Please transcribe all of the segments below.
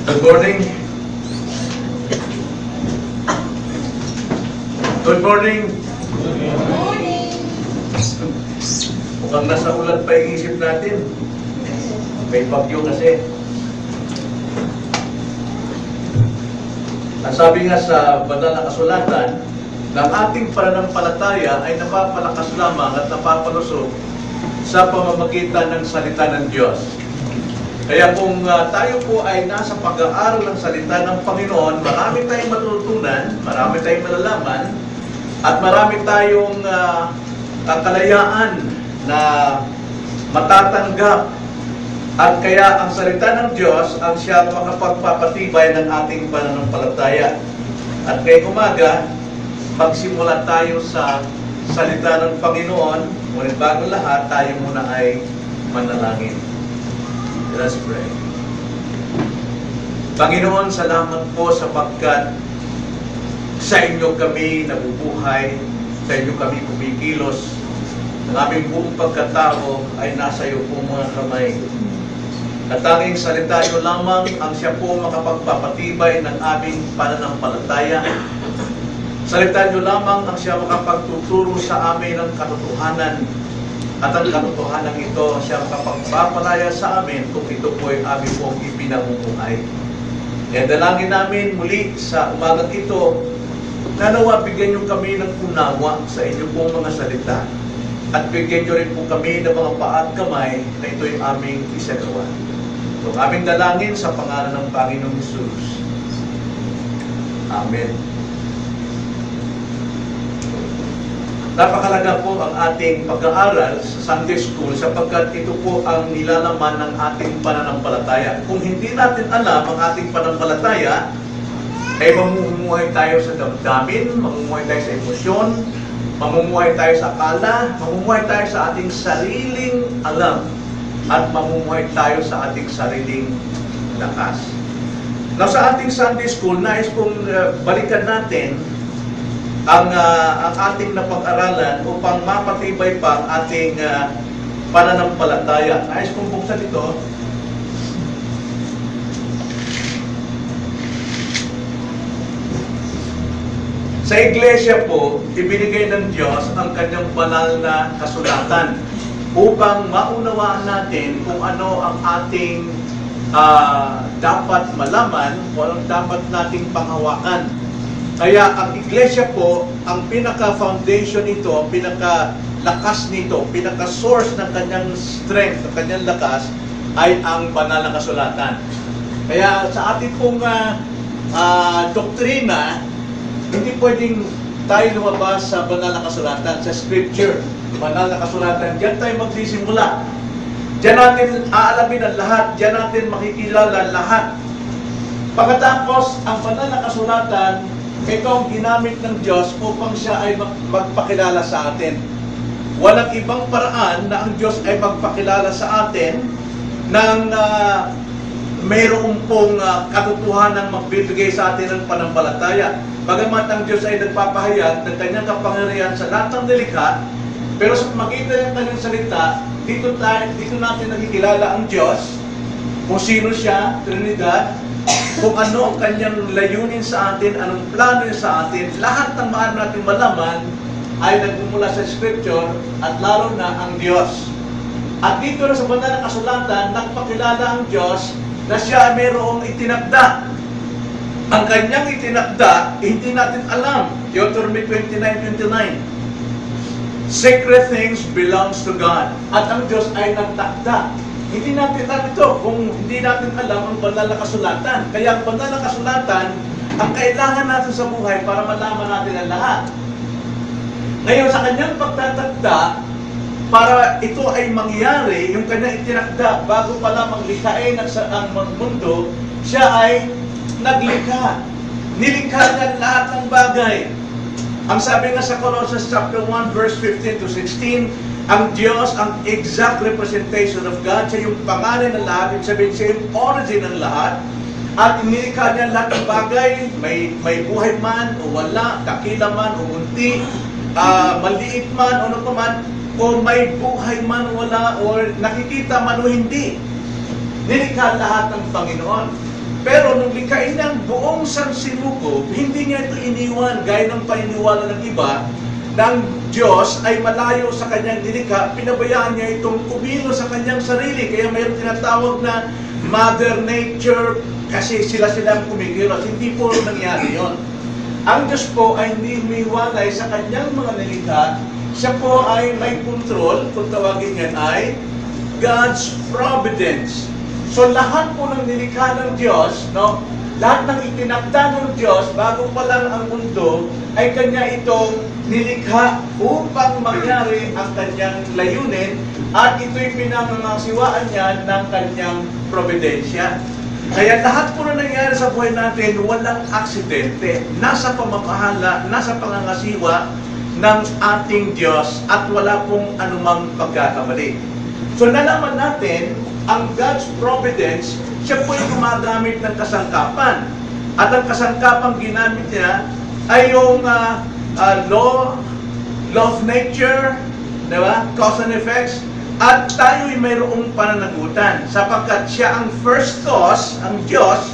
Good morning. Good morning. Mukhang nasa ulan pa yung isip natin. May bagyo kasi. Ang sabi nga sa banal na kasulatan, ng ating pananampalataya ay napapalakas lamang at napapalusog sa pamamagitan ng salita ng Diyos. Kaya kung tayo po ay nasa pag-aaral ng salita ng Panginoon, marami tayong matutunan, marami tayong malalaman, at marami tayong kakalayaan na matatanggap. At kaya ang salita ng Diyos ang siyang makapagpapatibay ng ating pananampalataya. At ngayong umaga, magsimula tayo sa salita ng Panginoon. Ngunit bago lahat, tayo muna ay manalangin. Let us pray. Panginoon, salamat po sapagkat sa inyo kami nabubuhay, sa inyo kami kumikilos. Ang aming buong pagkatao ay nasa iyo po mga kamay. At tanging salita niyo lamang ang siya po makapagpapatibay ng aming pananampalataya. Salita niyo lamang ang siya makapagtuturo sa amin ng katotohanan. At ang katotohanan ito siya makapagpapalaya sa amin kung ito po ay aming pong ipinamumuhay. Kaya dalangin namin muli sa umagang ito, na nawa bigyan niyo kami ng unawa sa inyo pong mga salita. At bigyan niyo rin po kami ng mga paa at kamay na ito'y aming isagawa. Ito ang aming dalangin sa pangalan ng Panginoong Hesus. Amen. Napakalaga po ang ating pag-aaral sa Sunday School sapagkat ito po ang nilalaman ng ating pananampalataya. Kung hindi natin alam ang ating pananampalataya, ay mamumuhay tayo sa damdamin, mamumuhay tayo sa emosyon, mamumuhay tayo sa akala, mamumuhay tayo sa ating sariling alam, at mamumuhay tayo sa ating sariling lakas. Now sa ating Sunday School, nais kong balikan natin ang ating napag-aralan upang mapatibay pa ang ating pananampalataya. Nais kong buksan ito. Sa iglesia po, ibinigay ng Diyos ang kanyang banal na kasulatan upang maunawaan natin kung ano ang ating dapat malaman o anong dapat nating panghawakan. Kaya ang iglesia po, ang pinaka-foundation nito, ang pinaka-lakas nito, pinaka-source ng kanyang strength, ng kanyang lakas, ay ang banal na kasulatan. Kaya sa ating pong doktrina, hindi pwedeng tayo lumabas sa banal na kasulatan, sa scripture, banal na kasulatan. Diyan tayo magsisimula. Diyan natin aalamin ang lahat, diyan natin makikilala lahat. Pagkatapos, ang banal na kasulatan, ito ang ginamit ng Diyos upang siya ay magpakilala sa atin. Walang ibang paraan na ang Diyos ay magpakilala sa atin ng mayroong pong katotohanan magbibigay sa atin ng pananampalataya. Bagamat ang Diyos ay nagpapahayag ng kanyang kapangyarihan sa lahat ng nilikha, pero sa makita ng kanyang salita, dito natin nakikilala ang Diyos, kung sino siya, Trinidad, kung ano ang kanyang layunin sa atin, anong plano niya sa atin, lahat ng maaari natin malaman ay nagmumula sa Scripture at lalo na ang Diyos. At dito na sa banal na kasulatan, nagpakilala ang Diyos na siya ay mayroong itinakda. Ang kanyang itinakda, hindi natin alam. Deuteronomy 29:29. Sacred things belongs to God. At ang Diyos ay nagtakda. Hindi natin alam ito kung hindi natin alam ang banal na kasulatan. Kaya ang banal na kasulatan, ang kailangan natin sa buhay para malaman natin ang lahat. Ngayon, sa kanyang pagtatakda, para ito ay mangyari, yung kanyang itinakda, bago pa lamang likhain ang mundo, siya ay naglikha. Nilikha niya lahat ng bagay. Ang sabi nga sa Colossians chapter 1, verse 15 to 16, ang Diyos, ang exact representation of God, siya yung pangalan ng lahat, ibig sabihin siya yung origin ng lahat, at inilikha niya lahat ng bagay, may buhay man o wala, dakila man o munti, maliit man o ano pa man, o may buhay man wala, o nakikita man o hindi. Nilikha lahat ng Panginoon. Pero nung likhain niya ang buong sansinukob, hindi niya ito iniwan gaya ng paniniwala ng iba ng Diyos ay malayo sa kanyang nilikha, pinabayaan niya itong kumilo sa kanyang sarili. Kaya mayroon tinatawag na Mother Nature kasi sila-sila ang kumikilos. Hindi po nangyari yon. Ang Diyos po ay hindi umiwalay sa kanyang mga nilikha. Siya po ay may control, kung tawagin yan ay God's providence. So lahat po ng nilikha ng Diyos, no? Lahat ng itinakda ng Diyos bago pa lang ang mundo ay kanya itong nilikha upang mangyari ang kanyang layunin at ito'y pinangangasiwaan niya ng kanyang providensya. Kaya lahat po na nangyari sa buhay natin, walang aksidente. Nasa pamamahala, nasa pangangasiwa ng ating Diyos at wala pong anumang pagkakamali. So nalaman natin, ang God's providence, siya po yung gumagamit ng kasangkapan. At ang kasangkapang ginamit niya ay yung law of nature, diba? Cause and effects. At tayo'y mayroong pananagutan. Sapagkat siya ang first cause, ang Diyos,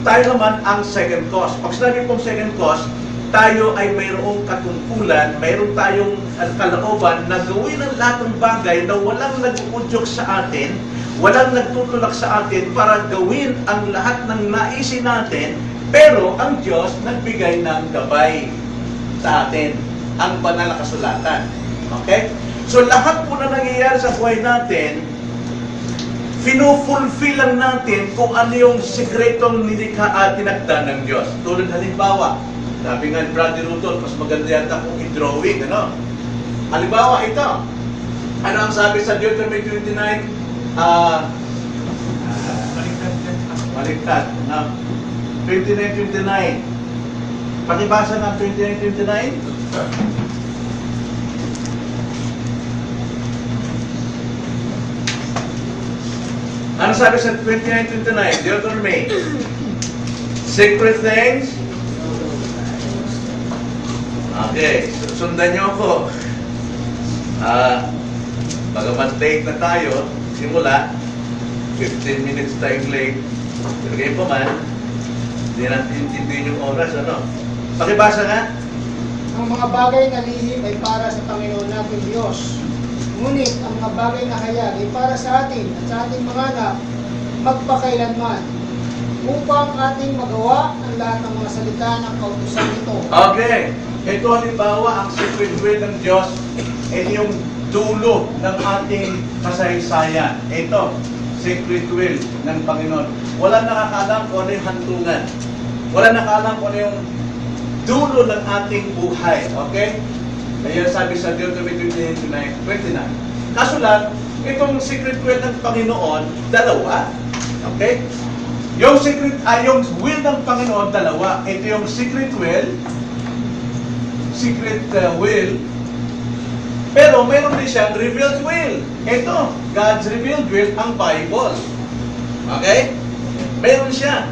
tayo naman ang second cause. Pag sinabi pong second cause, tayo ay mayroong katungkulan, mayroong tayong kalooban na gawin ang lahat ng bagay na walang nag-uudyok sa atin, walang nagtutulak sa atin para gawin ang lahat ng naisin natin, pero ang Diyos nagbigay ng gabay sa atin, ang banal na kasulatan. Okay? So lahat po na nangyayari sa buhay natin, finufulfill lang natin kung ano yung sikretong nilikha at tinakda ng Diyos. Tulad halimbawa, sabi nga ni Brother Rutol, mas maganda yata kung i-drawing, ano? Halimbawa, ito. Ano ang sabi sa Deuteronomy 29? Baliktad. 29:29. Pakibasa ng 29:29. Ano sabi sa 29:29? Deuteronomy. Secret things. Okay, sundan niyo ako. Bagaman late na tayo, simula, 15 minutes tayong late. Pero kayo pa man, hindi natin intindihin yung oras, ano? Pakibasa nga. Ang mga bagay na lihim ay para sa Panginoon nating Diyos. Ngunit ang mga bagay na hayag ay para sa atin at sa ating mga anak magpakailanman upang ating magawa ang lahat ng mga salita ng kautusan nito. Okay. Ito halimbawa, ang secret will ng Diyos ay yung dulo ng ating kasaysayan. Ito, secret will ng Panginoon. Wala nakakaalam kung ano yung hantungan. Wala nakakaalam kung ano yung dulo ng ating buhay. Okay? Kaya sabi sa Deuteronomy 29. Kaso lang, itong secret will ng Panginoon, dalawa. Okay? Yung yung will ng Panginoon, dalawa. Ito yung secret will, pero mayroon din siyang revealed will. Ito, God's revealed will, ang Bible. Okay? Mayroon siya.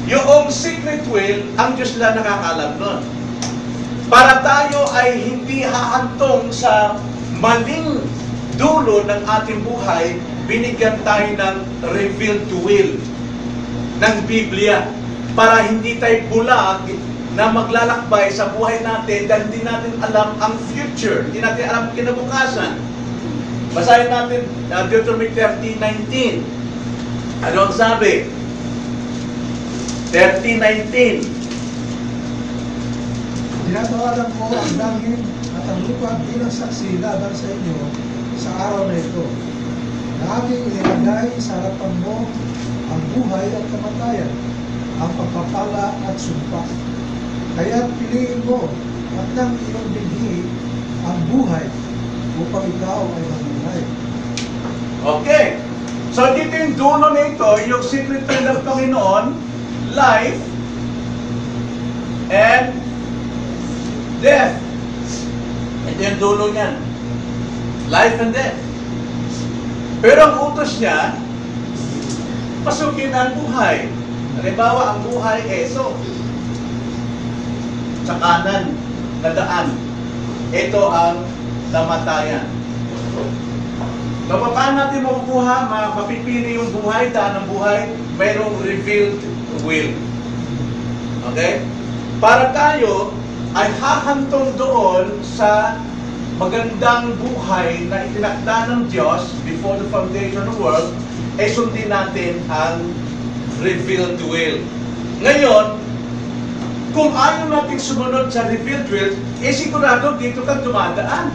Yung secret will, ang Diyos lang nakakalam nun. Para tayo ay hindi hahantong sa maling dulo ng ating buhay, binigyan tayo ng revealed will ng Biblia. Para hindi tayo bulag na maglalakbay sa buhay natin dahil hindi natin alam ang future. Hindi natin alam kinabukasan. Basahin natin Deuteronomy 30:19. Ano ang sabi? 30:19. Tinatawagan ko ang langit at ang lupa bilang saksi laban sa inyo sa araw na ito, na aking ilagay sa harapan mo ang buhay at kamatayan, ang pagpapala at sumpa. Kaya piliin mo at nang iyong binhi ang buhay upang ikaw ay mabuhay. Okay. So dito yung dulo nito, yung secret will ng Panginoon, life and death. Ito yung dulo niyan. Life and death. Pero ang utos niya, pasukin ang buhay. Halimbawa, ang buhay eso. Sa kanan na daan. Ito ang kamatayan. So, paano natin makukuha, mapipili yung buhay, daan ng buhay? Mayroong revealed will. Okay? Para tayo ay hahantong doon sa magandang buhay na itinakda ng Diyos before the foundation of the world, ay sundin natin ang revealed will. Ngayon, kung ayaw natin sumunod sa revealed will, sigurado dito ka dumadaan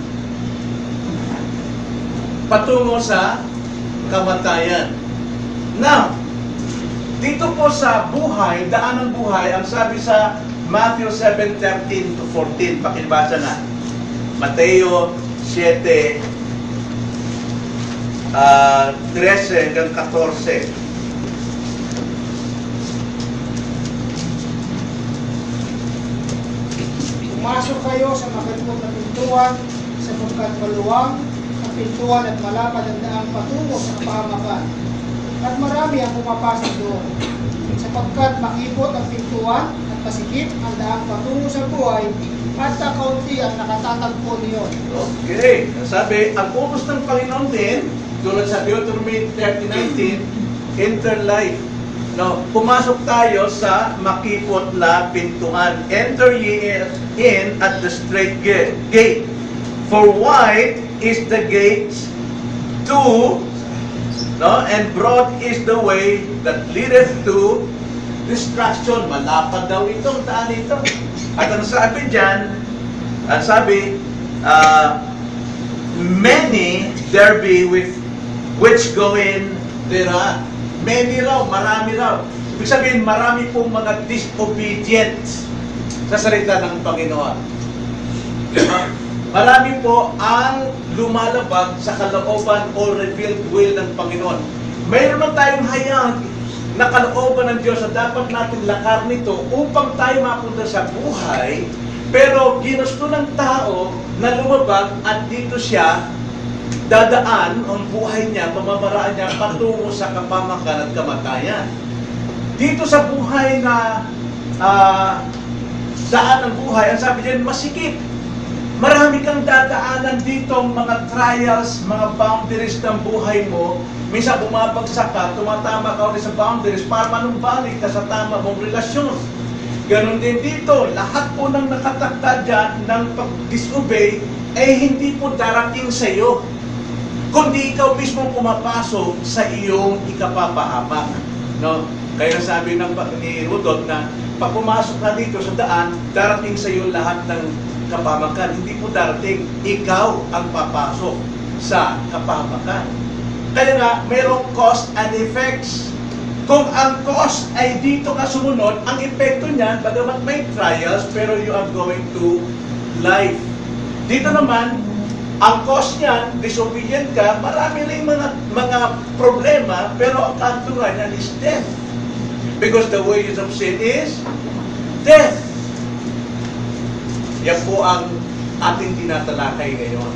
patungo sa kamatayan. Now, dito po sa buhay, daan ng buhay, ang sabi sa Matthew 7:13 to 14, pakibasa na. Mateo 7, 13 hanggang 14. Pumasok kayo sa makalipot na pintuan, sapagkat maluwang ang pintuan at malapad ang daang patungo sa kapahamakan. At marami ang pumapasok doon, sapagkat makipot ang pintuan at masikip ang daang patungo sa buhay, at kaunti ang nakatatagpo niyon. Okay. Sabi, ang utos ng Panginoon din, tulad sa Deuteronomy 30:19, enter life. No, pumasok tayo sa makipot na pintuan. Enter ye in at the straight gate. For wide is the gate to, no, and broad is the way that leadeth to destruction. Malapad daw itong daan ito. At ang sabi dyan, ang sabi, many there be with which go in thereat. Many raw, marami raw. Ibig sabihin, marami pong mga disobedient sa salita ng Panginoon. Diba? Marami po ang lumalabag sa kalooban o revealed will ng Panginoon. Mayroon man tayong hayag na kalooban ng Diyos na dapat natin lakar nito upang tayo mapunta sa buhay, pero ginusto ng tao na lumabag at dito siya dadaan ang buhay niya, pamamaraan niya patungo sa kapamakan at kamatayan. Dito sa buhay na daan ng buhay, ang sabi diyan, masikip. Marami kang dadaanan dito mga trials, mga boundaries ng buhay mo. Minsan bumabagsak ka, tumatama ka ulit sa boundaries para manumbalik ka sa tama mong relasyon. Ganon din dito, lahat po ng nakatakda dyan ng pag-disobey ay hindi po darating sa iyo, kundi ikaw mismo pumapasok sa iyong ikapapahamak. No? Kaya sabi ni Rudolph na pag pumasok ka dito sa daan, darating sa iyo lahat ng kapamakan. Hindi po darating, ikaw ang papasok sa kapamakan. Kaya nga, mayroong cause and effects. Kung ang cause ay dito ka sumunod, ang epekto niyan, bagamat may trials, pero you are going to life. Dito naman, ang cause niyan, disobedient ka, marami rin mga problema, pero ang kanturan niyan is death. Because the wages of sin is death. Yan po ang ating tinatalakay ngayon.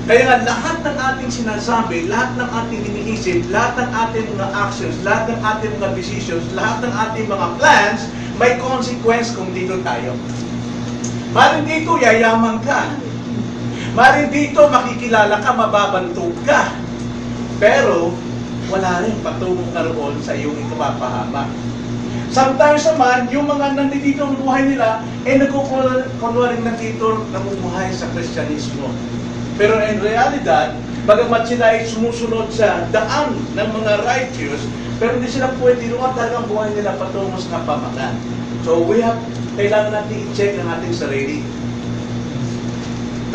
Kaya nga, lahat ng ating sinasabi, lahat ng ating iniisip, lahat ng ating mga actions, lahat ng ating mga decisions, lahat ng ating mga plans, may consequence kung dito tayo. Maring dito, yayaman ka. Maring dito, makikilala ka, mababantog ka. Pero, wala rin patungo ka roon sa iyong ikapapahamak. Sometimes naman, yung mga nandito ang buhay nila, nagkukunwaring nandito namumuhay sa Kristyanismo. Pero in realidad, bagamat sila ay sumusunod sa daan ng mga righteous, pero hindi sila pwede roon talagang buhay nila patungo sa kapamakan. So kailangan natin i-check ang ating sarili.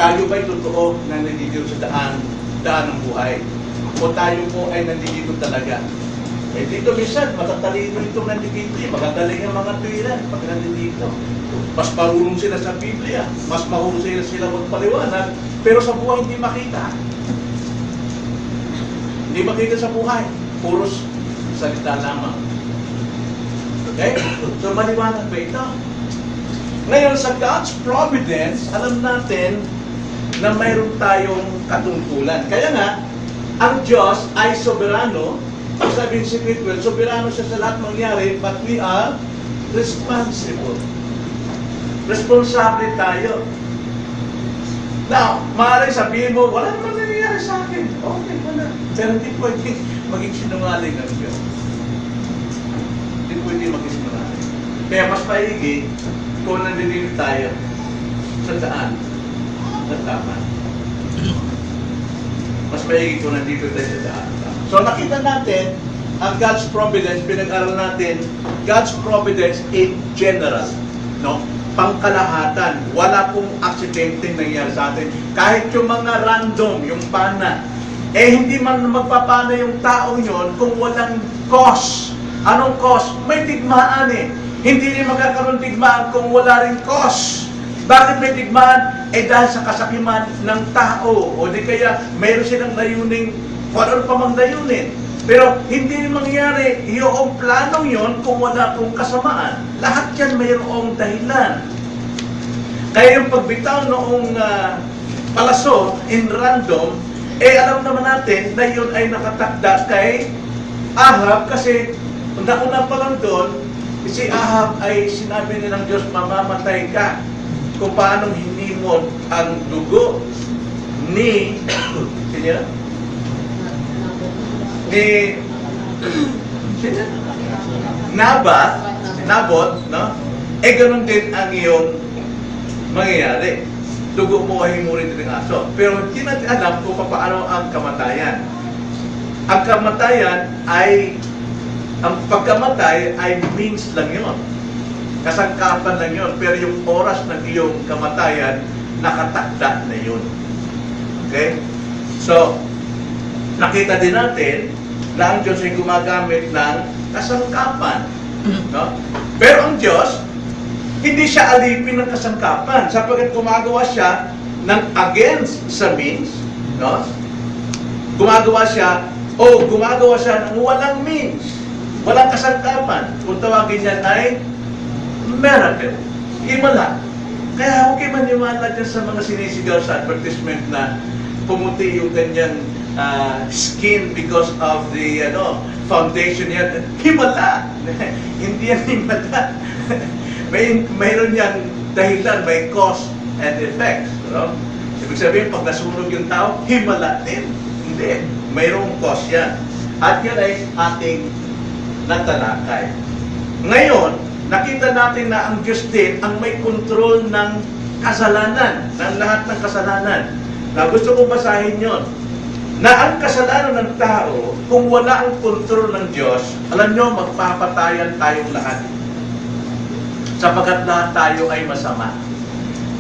Tayo ba'y totoo na nandito sa daan ng buhay? O tayo po ay nandito talaga? Eh dito minsan, matatalino itong nandito. Magagaling ang mga tuwiran pag nandito. Mas marunong sila sa Biblia. Mas mahusay sila magpaliwanag. Pero sa buhay hindi makita. Hindi makita sa buhay. Puros salita lamang. Okay? So maliwanag ba ito? Ngayon, sa God's providence, alam natin na mayroon tayong katungkulan. Kaya nga, ang Diyos ay soberano. Pag sabihin si Whitwell, soberano siya sa lahat mangyari, but we are responsible. Responsable tayo. Now, maaaring sabihin mo, wala naman nangyayari sa akin. Okay, wala. Pero hindi pwede maging sinungaling ang Diyos. Hindi pwede pwede mag-isimula. Kaya mas maigi kung nandito tayo sa daan na tama. Mas maigi kung nandito tayo sa daan. So nakita natin ang God's providence, pinag-aral natin God's providence in general, no? Pangkalahatan, wala pong aksidenteng nangyari sa atin. Kahit yung mga random, yung pana, hindi man magpapana yung taong yon kung walang cause. Anong cause? May digmaan eh. Hindi rin magkakaroon digmaan kung wala rin cause. Bakit may digmaan? Dahil sa kasakiman ng tao. O di kaya mayroon silang layuning, wala pa mang layunin. Pero hindi rin mangyari yung planong yon kung wala pong kasamaan. Lahat yan mayroong dahilan. Kaya yung pagbitaw noong palaso in random, alam naman natin na yun ay nakatakda kay Ahab kasi nauna pa lang doon, si Ahab ay sinabi nilang Diyos, mamamatay ka kung paano hinimot ang dugo ni Nabot, no? Ganun din ang iyong mangyayari. Dugo mo ay himurin din ng aso. Pero hindi natin alam kung paano ang kamatayan. Ang kamatayan ay, ang pagkamatay ay means lang yun. Kasangkapan lang yun. Pero yung oras ng iyong kamatayan, nakatakda na yun. Okay? So, nakita din natin na ang Diyos ay gumagamit ng kasangkapan. No? Pero ang Diyos, hindi siya alipin ng kasangkapan sapagkat gumagawa siya ng against sa means. No? Gumagawa siya ng walang means. Walang kasangkapan. Kung tawagin niyan ay miracle. Iba lang. Kaya huwag kayo maniwala dyan sa mga sinisigaw sa advertisement na pumuti yung kanyang skin because of the foundation niya. Himala! Hindi yan himala. Mayroon yan dahilan, may cause and effects. No? Ibig sabihin, pag nasunog yung tao, himala din. Hindi. Mayroong cause yan. At yan ay ating natalakay. Ngayon, nakita natin na ang Diyos din ang may control ng kasalanan, ng lahat ng kasalanan. Na gusto kong basahin yon. Na ang kasalanan ng tao, kung wala ang kontrol ng Diyos, alam nyo, magpapatayan tayong lahat. Sapagkat lahat tayo ay masama.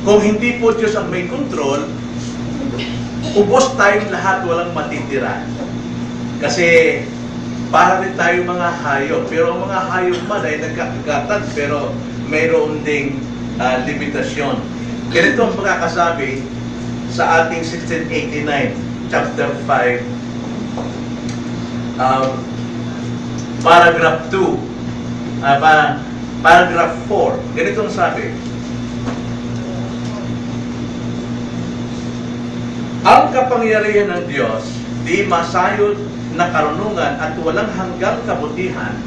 Kung hindi po Diyos ang may kontrol, ubos tayong lahat, walang matitira. Kasi para rin tayo mga hayop. Pero ang mga hayop man ay nagkakagatan, pero mayroon ding limitasyon. Ganito ang pagkakasabi sa ating 1689. Chapter 5, paragraph 2, paragraph 4. Ganito ang sabi. Ang kapangyarihan ng Diyos, di masayod na karunungan at walang hanggang kabutihan,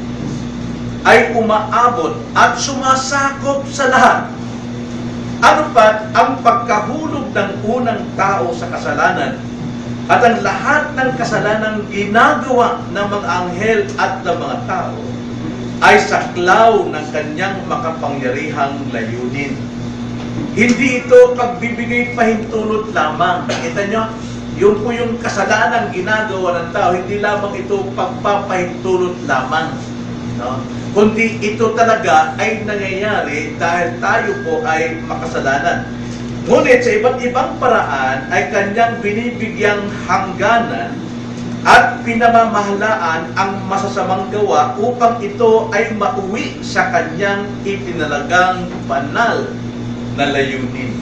ay umaabot at sumasakop sa lahat. Ano pat ang pagkahulog ng unang tao sa kasalanan at ang lahat ng kasalanang ginagawa ng mga anghel at ng mga tao ay saklaw ng kanyang makapangyarihang layunin. Hindi ito pagbibigay pahintulot lamang. Kita nyo, yun po yung kasalanang ginagawa ng tao, hindi lamang ito pagpapahintulot lamang. No? Kundi ito talaga ay nangyayari dahil tayo po ay makasalanan. Ngunit sa iba't ibang paraan ay kanyang binibigyang hangganan at pinamamahalaan ang masasamang gawa upang ito ay mauwi sa kanyang itinalagang banal na layunin.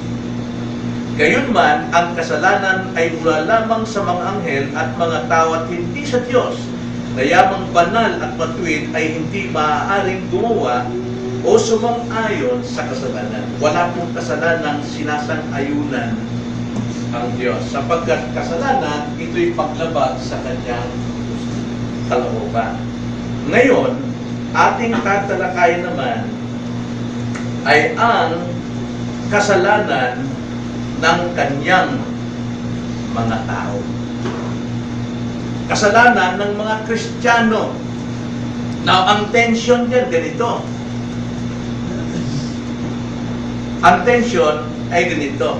Gayunman, ang kasalanan ay mula lamang sa mga anghel at mga tao at hindi sa Diyos, na yamang banal at matuwid ay hindi maaaring gumawa o sumang-ayon sa kasalanan. Wala pong kasalanang sinasang-ayunan ang Diyos. Sapagkat kasalanan, ito'y paglabag sa kanyang kalooban. Ngayon, ating tatalakayin naman ay ang kasalanan ng kanyang mga tao. Kasalanan ng mga Kristiyano. Now, ang tension dyan, ganito. Ang tension ay ganito.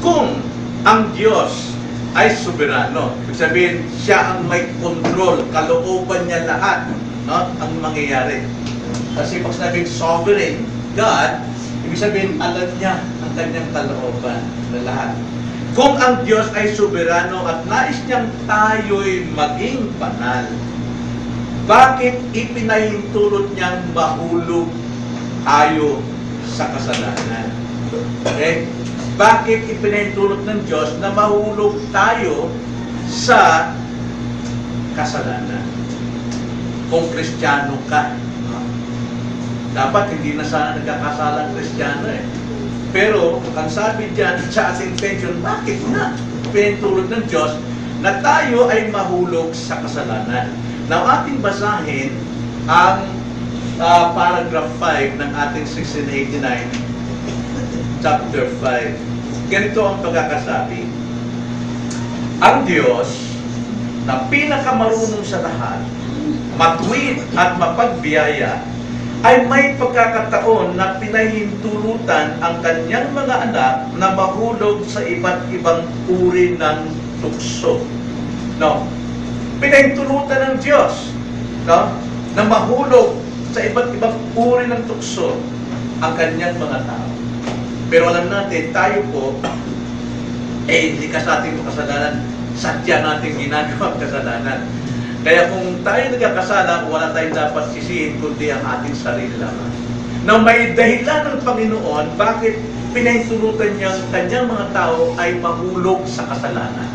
Kung ang Diyos ay soberano, ibig sabihin, siya ang may control, kalooban niya lahat, no? Ang mangyayari. Kasi pag sinabing sovereign God, ibig sabihin, alam niya ang kanyang kalooban na lahat. Kung ang Diyos ay soberano at nais niyang tayo'y maging banal, bakit ipinahintulot niyang mahulog tayo sa kasalanan? Okay? Bakit ipinahintulot ng Diyos na mahulog tayo sa kasalanan? Kung Kristiyano ka, dapat hindi na sana nagkakasalang Kristiyano eh. Pero, ang sabi diyan sa ating tension, bakit na ipinahintulot ng Diyos na tayo ay mahulog sa kasalanan? Now, ating basahin ang paragraph 5 ng ating 1689 chapter 5. Ganito ang pagkakasabi. Ang Diyos na pinakamarunong sa lahat, matuwid at mapagbiyaya, ay may pagkakataon na pinahintulutan ang kanyang mga anak na mahulog sa iba't ibang uri ng tukso. No? Pinahintulutan ng Diyos, no? Na mahulog sa iba't ibang uri ng tukso ang kanyang mga tao. Pero alam natin, tayo po, likas natin yung kasalanan, sadya natin ginagawa ang kasalanan. Kaya kung tayo nagkakasala, wala tayong dapat sisihin, kundi ang ating sarili lamang. Na may dahilan ng Panginoon, bakit pinahintulutan niya ang kanyang mga tao ay mahulog sa kasalanan.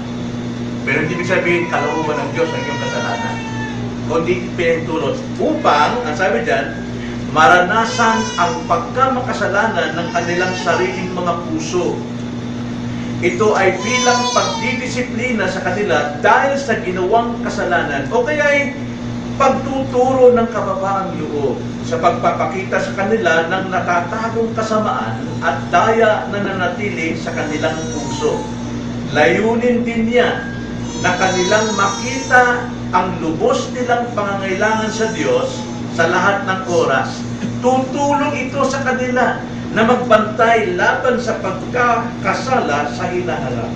Pero hindi ibig sabihin, kalooban ng Diyos ang iyong kasalanan. Kundi pinahintulot upang, ang sabi dyan, maranasan ang pagkamakasalanan ng kanilang sariling mga puso. Ito ay bilang pagdidisiplina sa kanila dahil sa ginawang kasalanan o kaya ay pagtuturo ng kababaang loob sa pagpapakita sa kanila ng natatagong kasamaan at daya na nanatili sa kanilang puso. Layunin din niya na kanilang makita ang lubos nilang pangangailangan sa Diyos sa lahat ng oras. Tutulong ito sa kanila na magbantay laban sa pagkakasala sa hinaharap.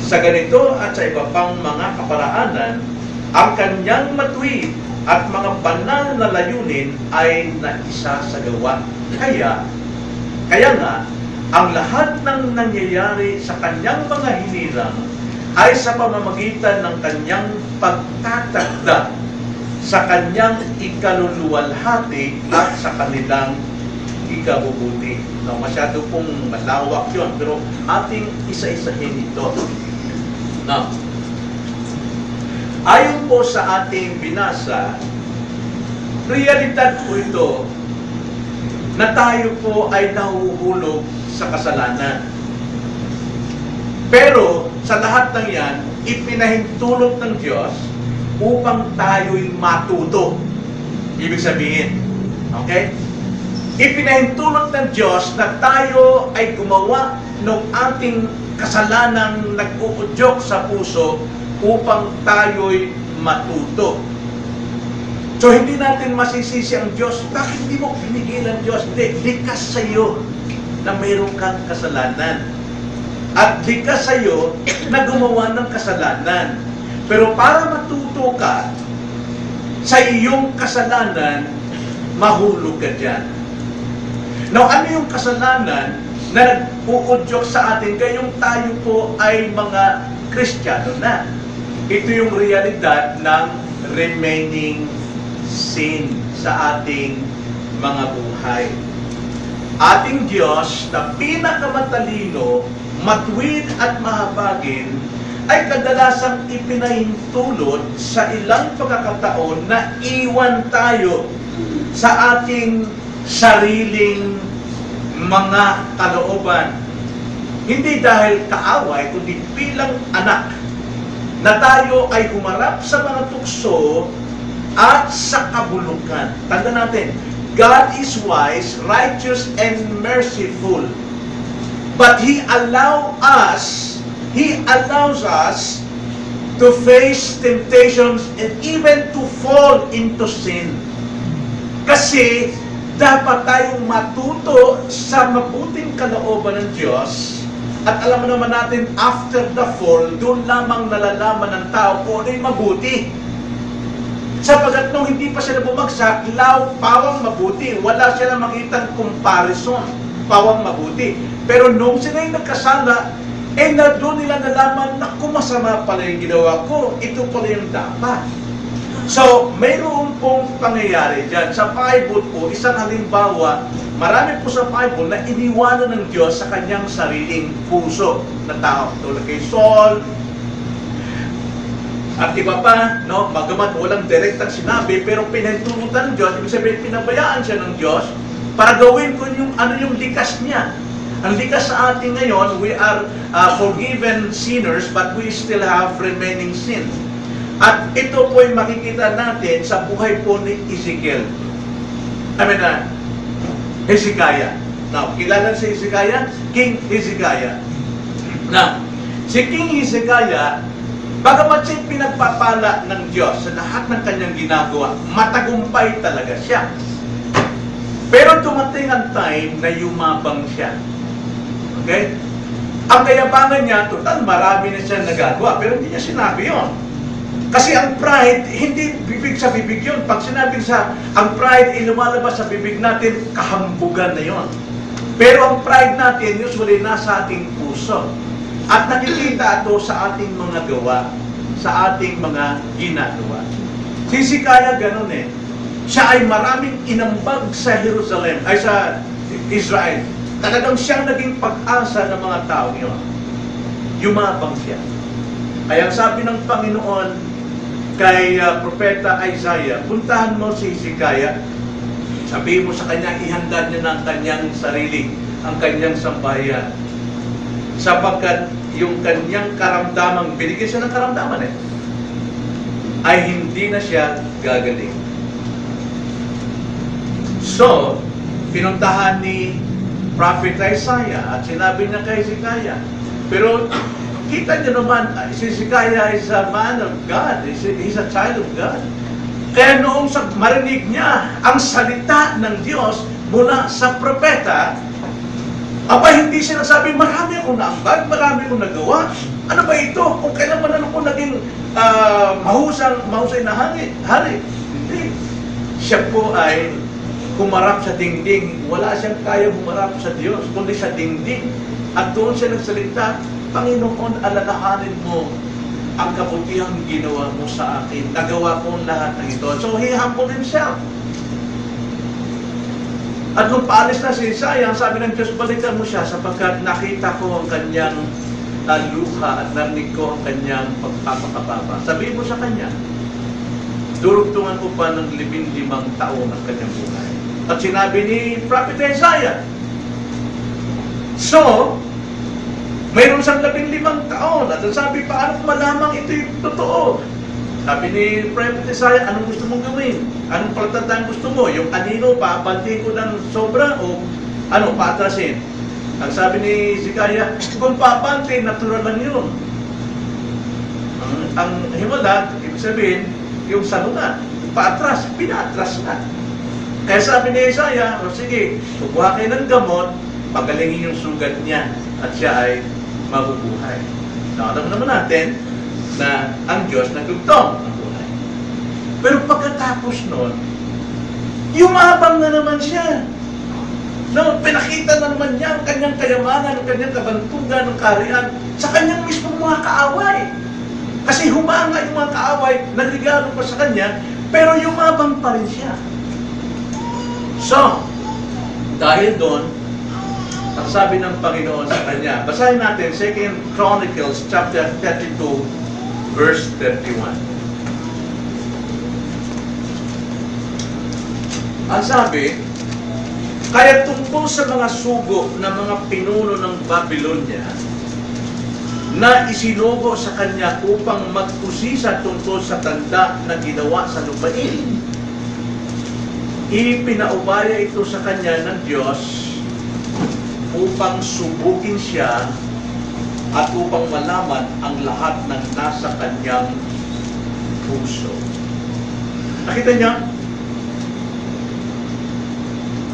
Sa ganito at sa iba pang mga kaparaanan, ang kanyang matuwid at mga banal na layunin ay naisa sa gawa. Kaya nga, ang lahat ng nangyayari sa kanyang mga hinirang ay sa pamamagitan ng kanyang pagtatagda sa kanyang ikaluluwalhati at sa kanilang ikabubuti. No, masyado pong malawak yun, pero ating isa-isahin ito. No. Ayon po sa ating binasa, realidad po ito na tayo po ay nahuhulog sa kasalanan. Pero sa lahat ng yan, ipinahintulot ng Diyos upang tayo'y matuto. Ibig sabihin, okay? Ipinahintulot ng Diyos na tayo ay gumawa ng ating kasalanang nag-uudyok sa puso upang tayo'y matuto. So, hindi natin masisisi ang Diyos. Bakit hindi mo pinigilan Diyos? Hindi, likas sa iyo na mayroon kang kasalanan. At likas sa iyo na gumawa ng kasalanan. Pero para matuto ka sa iyong kasalanan, mahulog ka dyan. Now, ano yung kasalanan na nag-uudyok sa atin kayong tayo po ay mga Kristiyano na? Ito yung realidad ng remaining sin sa ating mga buhay. Ating Diyos na pinakamatalino, matuwid at mahabagin, ay kadalasang ipinahintulot sa ilang pagkakataon na iwan tayo sa ating sariling mga kalooban. Hindi dahil kaaway, kundi bilang anak na tayo ay humarap sa mga tukso at sa kabulukan. Tandaan natin, God is wise, righteous, and merciful. But He allows us to face temptations and even to fall into sin. Kasi dapat tayong matuto sa mabuting kalooban ng Diyos. At alam mo naman natin, after the fall, doon lamang nalalaman ng tao kung ano yung mabuti. Sapagat nung hindi pa sila bumagsak, pawang mabuti. Wala sila makitang comparison, pawang mabuti. Pero nung sila yung nagkasala, na doon nila nalaman na masama pala yung ginawa ko. Ito pala yung dapat. So, mayroon pong pangyayari dyan. Sa Bible po, isang halimbawa, marami po sa Bible na iniwanan ng Diyos sa kanyang sariling puso na tao. Tulad kay Saul, at iba pa, no, magamat walang direktang sinabi, pero pinahintulutan ng Diyos, ibig sabihin, pinabayaan siya ng Diyos para gawin ko yung likas niya. Ang likas sa atin ngayon, we are forgiven sinners, but we still have remaining sin. At ito po ay makikita natin sa buhay po ni Ezekiel. Hezekiah. Now, kilala si Hezekiah? King Hezekiah. Now, si King Hezekiah, bagamat siya pinagpapala ng Diyos sa lahat ng kanyang ginagawa, matagumpay talaga siya. Pero dumating ang time na yumabang siya. Okay? Ang kayabangan niya, total, marami na siya nagagawa, pero hindi niya sinabi yon. Kasi ang pride, hindi bibig sa bibig yun. Pag sinabing ang pride ay lumalabas sa bibig natin, kahambugan na yon. Pero ang pride natin, usually nasa ating puso. At nakikita ito sa ating mga gawa, sa ating mga ginagawa. Si Hezekiah ganun eh. Siya ay maraming inambag sa Jerusalem, ay sa Israel. Talagang siyang naging pag-asa ng mga tao yun. Yumabang siya. Kaya sabi ng Panginoon kay Propeta Isaiah, puntahan mo si Hezekiah, sabihin mo sa kanya, ihanda niya ng kanyang sarili, ang kanyang sambahayan. Sapagkat yung kanyang karamdaman, binigyan siya ng karamdaman ay hindi na siya gagaling. So, pinuntahan ni Prophet Isaiah at sinabi niya kay Hezekiah, pero kita niyo naman, si Hezekiah is a man of God. He's a child of God. Kaya noong marinig niya ang salita ng Diyos mula sa propeta, hindi siya nagsabi, marami akong naambag, marami akong nagawa. Ano ba ito? Kung kailan man ako naging mahusay na hari. Hindi. Siya po ay humarap sa dingding. Wala siyang kaya humarap sa Diyos, kundi sa dingding. At doon siya nagsalita, Panginoon, alalahanin mo ang kabutihang ginawa mo sa akin. Nagawa ko ang lahat ng ito. So, he humbled himself. At nung paalis na si Isaiah, sabi ng Diyos, balikan mo siya sapagkat nakita ko ang kanyang luha at narinig ko ang kanyang pagpapakababa. Sabihin mo sa kanya, durugtungan ko pa ng 15 taon ang kanyang buhay. At sinabi ni Prophet Isaiah, so, mayroon siyang 15 taon. At sabi, paano kung malamang ito yung totoo? Sabi ni Prophet Isaiah, anong gusto mong gawin? Anong pagtatang gusto mo? Yung anino, papantin ko ng sobra o paatrasin? Ang sabi ni Hezekiah, kung papantin, natural lang yun. Ang himala, ibig sabihin, yung sanuna, paatras, pinaatras na. Kaya sabi ni Isaiah, sige, kukuha kayo ng gamot, pagalingin yung sugat niya, at siya ay mabubuhay. Alam naman natin na ang Diyos nagdugtong ang buhay. Pero pagkatapos nun, yumabang na naman siya. No, pinakita na naman niya ang kanyang kayamanan, ang kanyang kabantugan, ang kaharian sa kanyang mismong mga kaaway. Kasi humanga yung mga kaaway, nagregalo pa sa kanya, pero yumabang pa rin siya. So, dahil doon, ang sabi ng Panginoon sa kanya, basahin natin 2 Chronicles chapter 32, verse 31. Ang sabi, kaya tungkol sa mga sugo ng mga pinuno ng Babylonia na isinugo sa kanya upang magkusisa tungkol sa tanda na ginawa sa lupain, ipinaubaya ito sa kanya ng Diyos upang subukin siya at upang malaman ang lahat ng nasa kanyang puso. Nakita niya?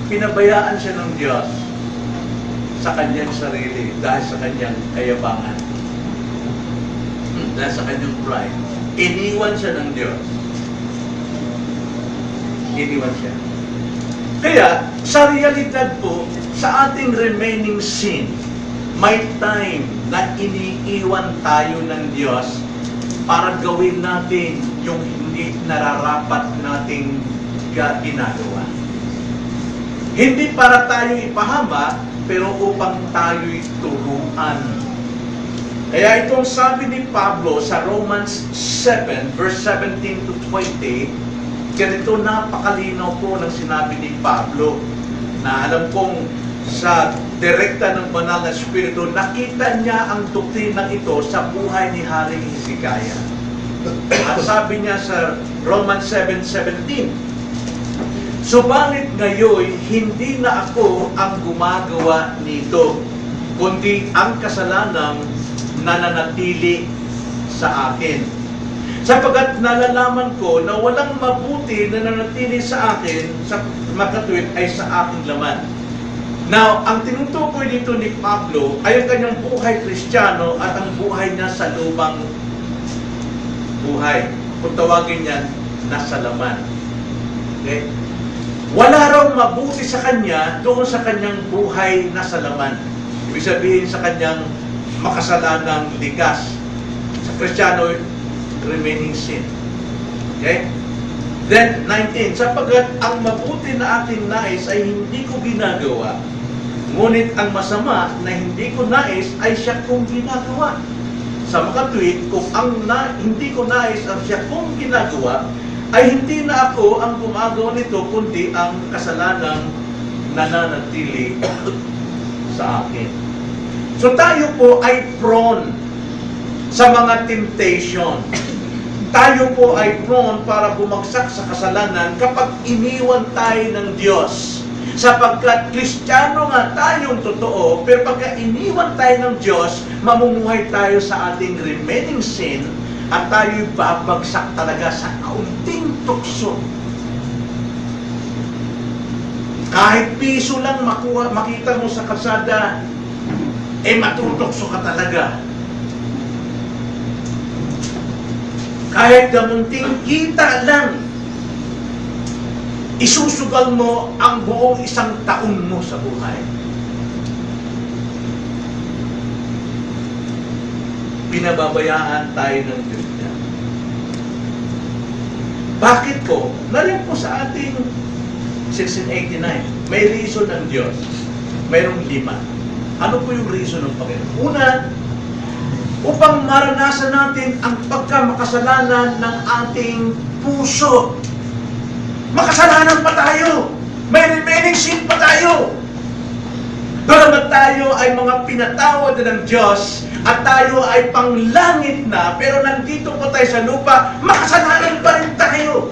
Pinabayaan siya ng Diyos sa kanyang sarili dahil sa kanyang kayabangan. Dahil sa kanyang pride. Iniwan siya ng Diyos. Iniwan siya. Kaya, sa realidad po, sa ating remaining sin, may time na iniiwan tayo ng Diyos para gawin natin yung hindi nararapat nating ginagawa. Hindi para tayo ipahama, pero upang tayo'y turuan. Kaya itong sabi ni Pablo sa Romans 7, verse 17 to 20, ganito napakalinaw po ng sinabi ni Pablo, na alam kong sa direkta ng banal na Espiritu, nakita niya ang doktrinang ito sa buhay ni Haring Hezekiah. At sabi niya sa Romans 7:17, "Subalit ngayon, hindi na ako ang gumagawa nito, kundi ang kasalanang nananatili sa akin. Sapagkat nalalaman ko na walang mabuti na nananatili sa akin sa makatwid ay sa aking laman." Now, ang tinutukoy dito ni Pablo ay ang kanyang buhay Kristiyano at ang buhay niya sa lubang buhay. Kung tawagin niyan, nasa laman. Okay? Wala raw mabuti sa kanya doon sa kanyang buhay nasa laman. Ibig sabihin sa kanyang makasalanang likas. Sa Kristiyano, remaining sin. Okay? Then, 19, "Sapagkat ang mabuti na aking nais ay hindi ko ginagawa, ngunit ang masama na hindi ko nais ay siya kong ginagawa. Sa makatwid, kung hindi ko nais ang siya kong ginagawa, ay hindi na ako ang gumagawa nito, kundi ang kasalanang nananatili sa akin." So tayo po ay prone sa mga temptation. Tayo po ay prone para bumagsak sa kasalanan kapag iniwan tayo ng Diyos. Sapagkat Kristiyano nga tayong totoo, pero pagka iniwan tayo ng Diyos, mamumuhay tayo sa ating remaining sin at tayo'y babagsak talaga sa kaunting tukso. Kahit piso lang makita mo sa kalsada, matutokso ka talaga. Kahit gamunting kita lang, isusugal mo ang buong isang taon mo sa buhay. Pinababayaan tayo ng Diyos niya. Bakit po? Narin po sa ating 1689, may reason ng Diyos. Mayroong 5. Ano po yung reason ng Panginoon? Una, upang maranasan natin ang pagkamakasalanan ng ating puso. Makasalanan pa tayo. May remaining sin pa tayo. Bagamat tayo ay mga pinatawad ng Diyos at tayo ay panglangit na, pero nandito pa tayo sa lupa, makasalanan pa rin tayo.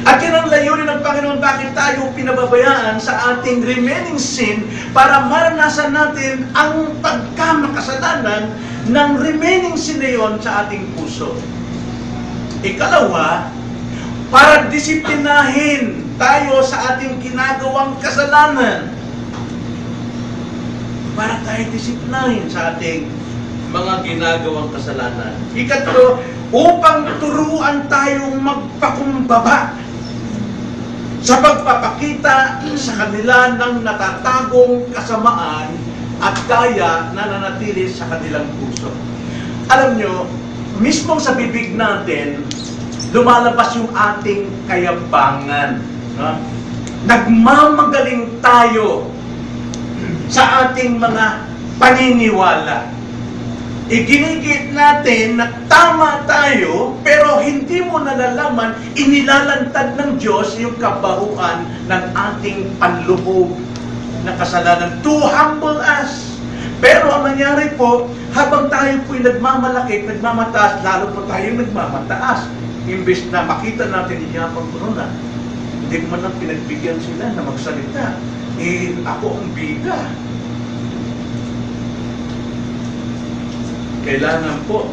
At yun ang layunin ng Panginoon, bakit tayo pinababayaan sa ating remaining sin para maranasan natin ang pagkamakasalanan ng remaining sin na yun sa ating puso. Ikalawa, para disiplinahin tayo sa ating ginagawang kasalanan. Para tayo disiplinahin sa ating mga ginagawang kasalanan. Ikatlo, upang turuan tayong magpakumbaba sa pagpapakita sa kanila ng natatagong kasamaan at daya na nanatili sa kanilang puso. Alam nyo, mismo sa bibig natin, lumalabas yung ating kayabangan. No? Nagmamagaling tayo sa ating mga paniniwala. Iginigit natin na tama tayo, pero hindi mo nalalaman, inilalantad ng Diyos yung kabahuan ng ating panlubog na kasalanan to humble us. Pero ang nangyari po, habang tayo po'y nagmamalaki, nagmamataas, lalo po tayong nagmamataas. Imbes na makita natin iyapang ko na, hindi ko man lang pinagbigyan sila na magsalita. Ako ang bida. Kailangan po.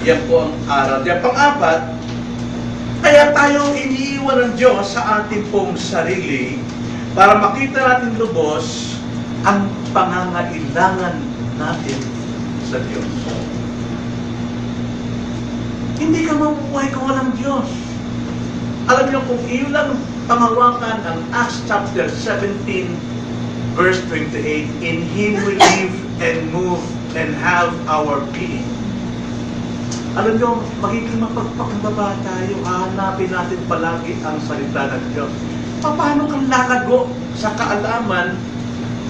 Yan po ang aral. Yan pang-apat, kaya tayo iniiwan ng Diyos sa ating pong sarili para makita natin lubos ang pangangailangan natin sa Diyos. Hindi ka mabubuhay kung walang Diyos. Alam niyo, kung iyo lang panghawakan ang Acts chapter 17, verse 28, in Him we live and move and have our being. Alam niyo, magiging mapagpakumbaba tayo, hahanapin natin palagi ang salita ng Diyos. Paano kang lalago sa kaalaman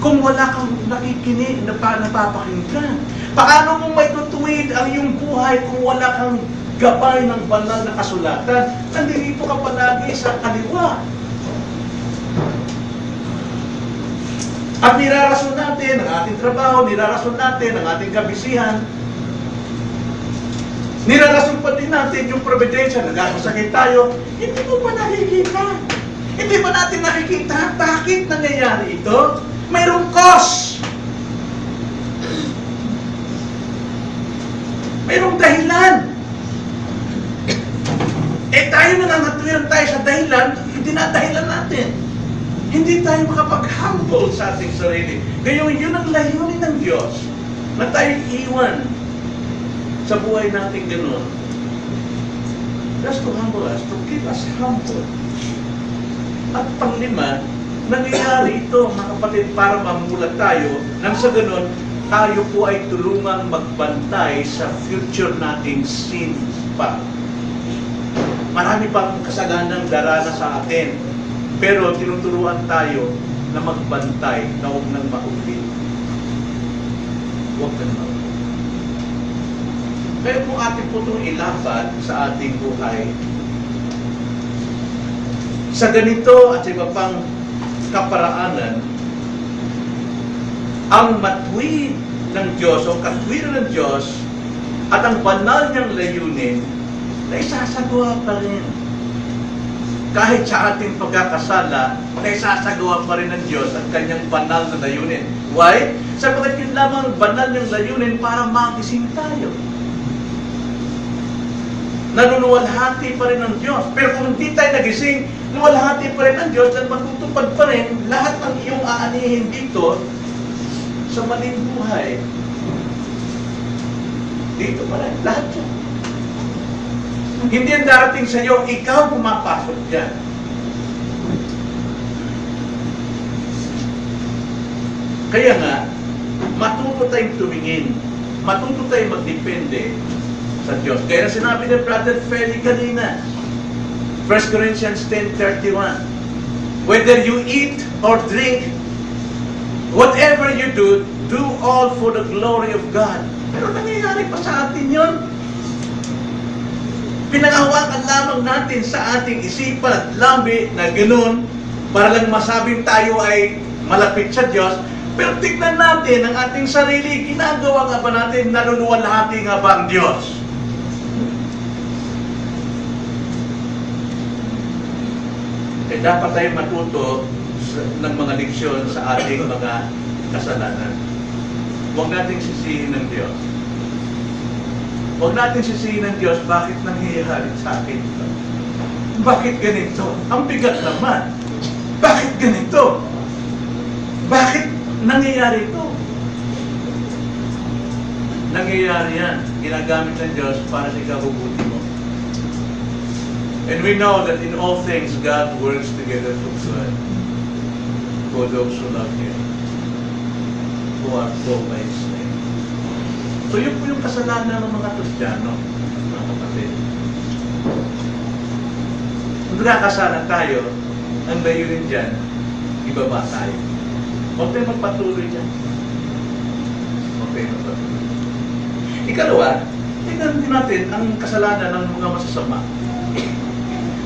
kung wala kang nakikinig na napapakinggan? Paano mo may tutuwid ang iyong buhay kung wala kang gabay ng banal na kasulatan? Nandito ka palagi sa kaliwa. At nirarason natin ang ating trabaho, nirarason natin ang ating kabisihan, nirarason pa din natin yung providensya, nagkakasakit tayo, hindi mo pa nakikita. Hindi ba natin nakikita bakit nangyayari ito? Mayroong cause. Mayroong dahilan. Tayo na nangatwiran tayo sa dahilan, hindi na dahilan natin. Hindi tayo makapag-humble sa ating sarili. Ngayon, yun ang layunin ng Diyos na tayo iwan sa buhay natin ganun. Just to humble us, to keep us humble. At panglima, nangyayari ito, mga kapatid, para mamulat tayo, nang sa ganun, tayo po ay tulungang magbantay sa future nating sins pa. Marami pang kasaganang darana sa atin, pero tinuturuan tayo na magbantay na huwag nang maulit. Huwag nang maulit. Kaya kung atin po itong ilapat sa ating buhay, sa ganito at sa iba pang kaparaanan, ang matuwid ng Diyos o katwiran ng Diyos at ang banal niyang layunin na isasagawa pa rin. Kahit sa ating pagkakasala, na isasagawa pa rin ng Diyos ang kanyang banal na layunin. Why? Sapagkat yun lamang banal niyang layunin para magising tayo. Nanuluwalhati pa rin ng Diyos. Pero kung hindi tayo nagising, luwalhati pa rin ng Diyos at matutupad pa rin lahat ng iyong aanihin dito sa maling buhay. Dito pa rin, lahat yun. Hindi ang darating sa iyo, ikaw pumapasok dyan. Kaya nga, matuto tayong tumingin, matuto tayong magdepende sa Diyos. Kaya sinabi ni Brother Feli kanina, 1 Corinthians 10:31, whether you eat or drink, whatever you do, do all for the glory of God. Pero nangyayari pa sa atin yun. Pinangahawakan lamang natin sa ating isipan at labi na ganoon para lang masabing tayo ay malapit sa Diyos. Pero tignan natin ang ating sarili, ginagawa nga ba natin, naluluwalhati nga ba ang Diyos? Dapat tayo matuto ng mga leksyon sa ating mga kasalanan. Huwag nating sisihin ng Diyos. Huwag natin sisihin ng Diyos, bakit nangyayari sa akin ito? Bakit ganito? Ang bigat naman. Bakit ganito? Bakit nangyayari ito? Nangyayari yan. Ginagamit ng Diyos para sa ikabubuti mo. And we know that in all things, God works together for good for those who love Him, who are called by His name. So yun po yung kasalanan ng mga Kristiyano, mga kapatid. Kung nakakasala tayo, ang layunin dyan, ibaba tayo. Huwag tayo magpatuloy dyan. Huwag tayo magpatuloy. Ikalawa, tingnan din natin ang kasalanan ng mga masasama.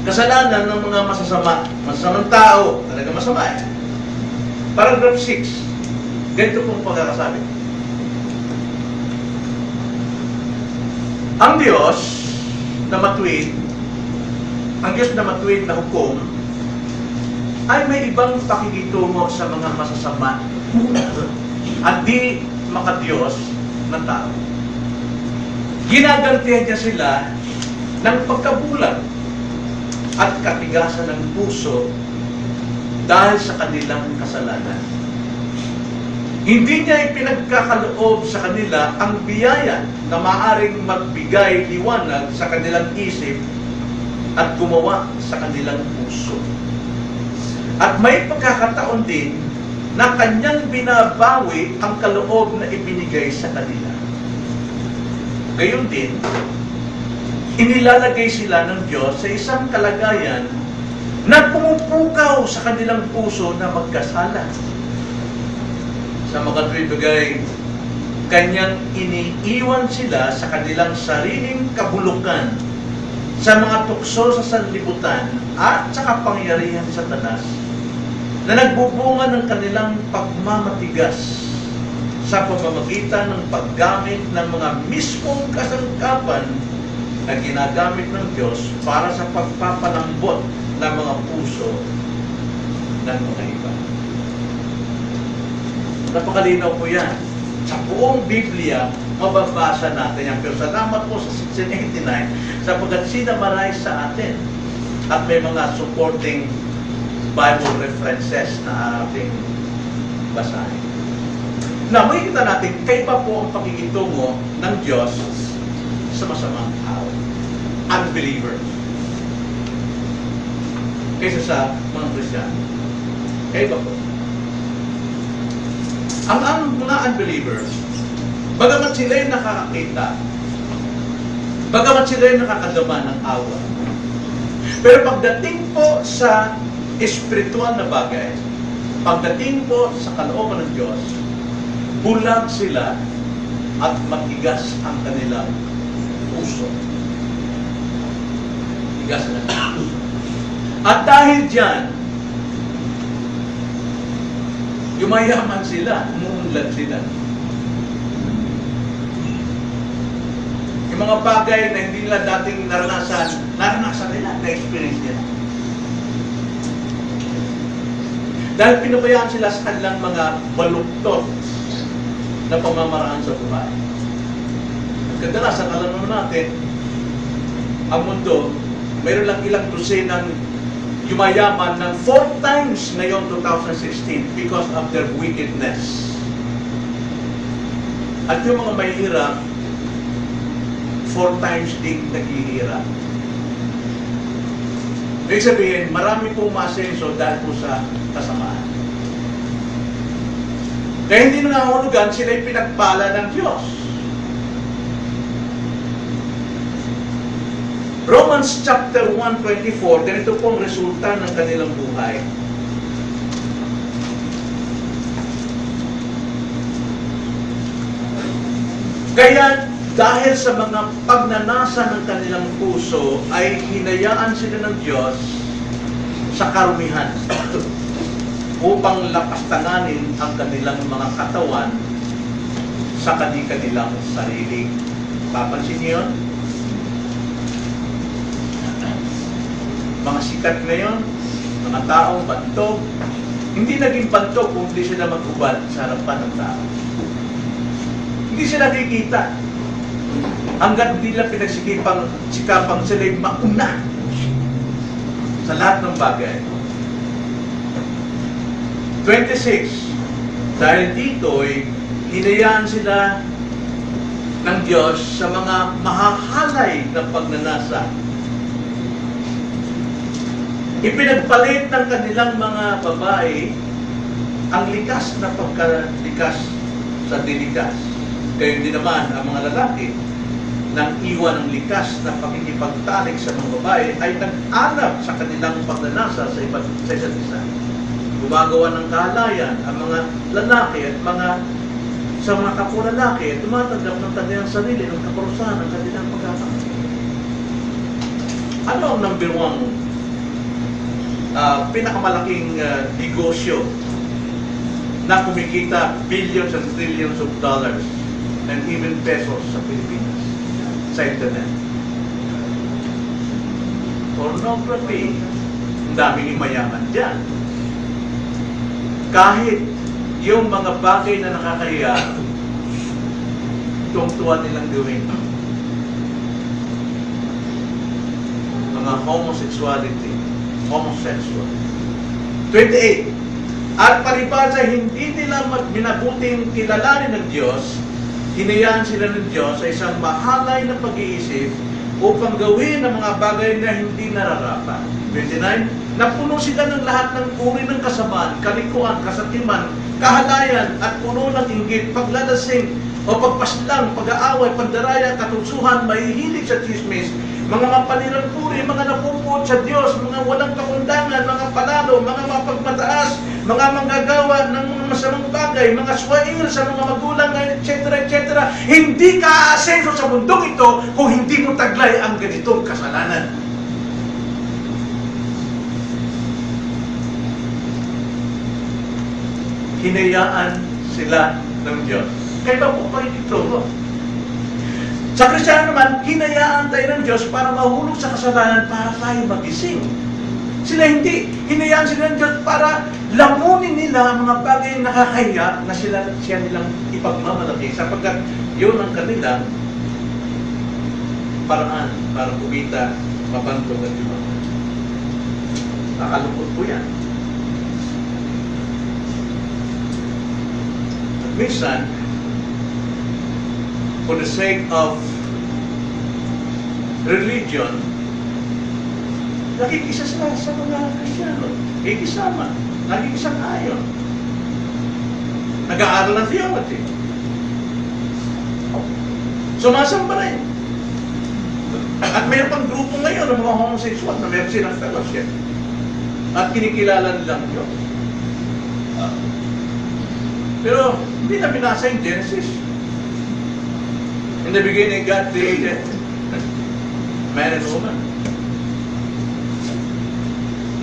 Kasalanan ng mga masasama, masasamang tao, talaga masama eh. Paragraph 6, ganito pong pagkakasabi. Ang Diyos na matuwid, ang Diyos na matuwid na hukom, ay may ibang pakikitungo sa mga masasama at di makadiyos na tao. Ginagantihan niya sila ng pagkabulag at katigasan ng puso dahil sa kanilang kasalanan. Hindi niya ipinagkakaloob sa kanila ang biyaya na maaaring magbigay liwanag sa kanilang isip at gumawa sa kanilang puso. At may pagkakataon din na kanyang binabawi ang kaloob na ibinigay sa kanila. Gayon din, inilalagay sila ng Diyos sa isang kalagayan na pumupukaw sa kanilang puso na magkasala. Sa mga tuwibigay, kanyang iniiwan sila sa kanilang sariling kabulukan, sa mga tukso sa sanlibutan at sa kapangyarihan ni Satanas na nagbubunga ng kanilang pagmamatigas sa pamamagitan ng paggamit ng mga mismong kasangkapan na ginagamit ng Diyos para sa pagpapalambot ng mga puso ng mga iba. Napakalinaw po yan. Sa buong Biblia, mababasa natin yan. Pero salamat po sa 1689 sapagkat sinamaray sa atin. At may mga supporting Bible references na ating basahin. Na makikita natin, kaiba po ang pakikitungo ng Diyos sa masamang tao. Unbelievers. Kaysa sa mga Kristiyano. Kaiba po. Ang mga unbelievers, bagamat sila'y nakakakita, bagamat sila'y nakakadama ng awa, pero pagdating po sa espiritual na bagay, pagdating po sa kalooban ng Diyos, bulag sila at matigas ang kanilang puso. Tigas ang kanilang puso. At dahil dyan, yumayaman sila, umuunlad sila. Yung mga bagay na hindi nila dating naranasan nila, na-experience nila. Dahil pinabayaan sila sa kanilang mga baluktot na pamamaraan sa buhay. Kadalasan, alam naman natin, ang mundo, mayroon lang ilang dosenang yumayaman ng 4 times ngayon 2016 because of their wickedness. At yung mga mahihirap, 4 times din naghihirap. Ibig sabihin, marami pong masenso dahil po sa kasamaan. Kaya hindi nangangahulugan, sila'y pinagpala ng Diyos. Romans chapter 1:24, ganito pong resulta ng kanilang buhay. Kaya dahil sa mga pagnanasa ng kanilang puso, ay hinayaan sila ng Diyos sa karumihan upang lapastanganin ang kanilang mga katawan sa kanilang sarili. Papansin niyo yun? Mga sikat ngayon, mga taong bantog, hindi naging bantog kung hindi sila mag-ubad sa harapan ng tao. Hindi sila kikita. Hanggat hindi nila pinagsikapang sila'y mauna sa lahat ng bagay. 26, dahil dito'y hinayaan sila ng Diyos sa mga mahahalay na pagnanasa. Ipinagpalit ng kanilang mga babae ang likas na pagkalikas sa dilikas. Kaya hindi naman ang mga lalaki nang iwan ng likas na pakikipagtalik sa mga babae ay nag-anap sa kanilang pagnanasa sa isa't isa. Gumagawa ng kahalayan ang mga lalaki at sa mga kapwa-lalaki at tumatanggap ng kanilang sarili ng kaparusahan ng kanilang pagkakamali. Ano ang number 1 pinakamalaking negosyo na kumikita billions and trillions of dollars and even pesos sa Pilipinas sa internet? Pornography. Ang daming mayaman dyan. Kahit yung mga bagay na nakakahiya, tungtuan nilang gawin. mga homosexual. 28. At palibasa hindi nila minabuting kilalanin ng Diyos, hinayaan sila ng Diyos sa isang mahalay na pag-iisip upang gawin ang mga bagay na hindi nararapat. 29. Napuno sila ng lahat ng uri ng kasamaan, kalikuan, kasatiman, kahalayan, at puno ng inggit, paglalasing, o pagpaslang, pag-aaway, pandaraya, katutsuhan, mahihilig sa chismis, mga mapalirang puri, mga napupot sa Diyos, mga walang kakundangan, mga palalo, mga mapagmataas, mga manggagawa ng mga masamang bagay, mga swail sa mga magulang, etc., etc. Hindi ka aasenso sa mundong ito kung hindi mo taglay ang ganitong kasalanan. Hinayaan sila ng Diyos. Kaya ba po pa ito? Sa Kristiyano naman, hinayaan tayo ng Diyos para mahulog sa kasalanan para tayo magising. Sila hindi. Hinayaan sila ng Diyos para lamunin nila ang mga bagay na nakakahiya na siya nilang ipagmamalaki sapagkat yun ang kanilang paraan para kumita, mapantong at iba. Nakalungkot po yan. At minsan, for the sake of religion, nakikisa sila sa mga Kristiyano. Nakikisama. Nakikisang-ayon. Nag-aaral ng theology. Sumasamba rin. At mayroon pang grupo ngayon ng mga homosexual na mayroon silang fellowship. At kinikilala nilang Diyos. Pero hindi na binasa yung Genesis. In the beginning, God created man and woman.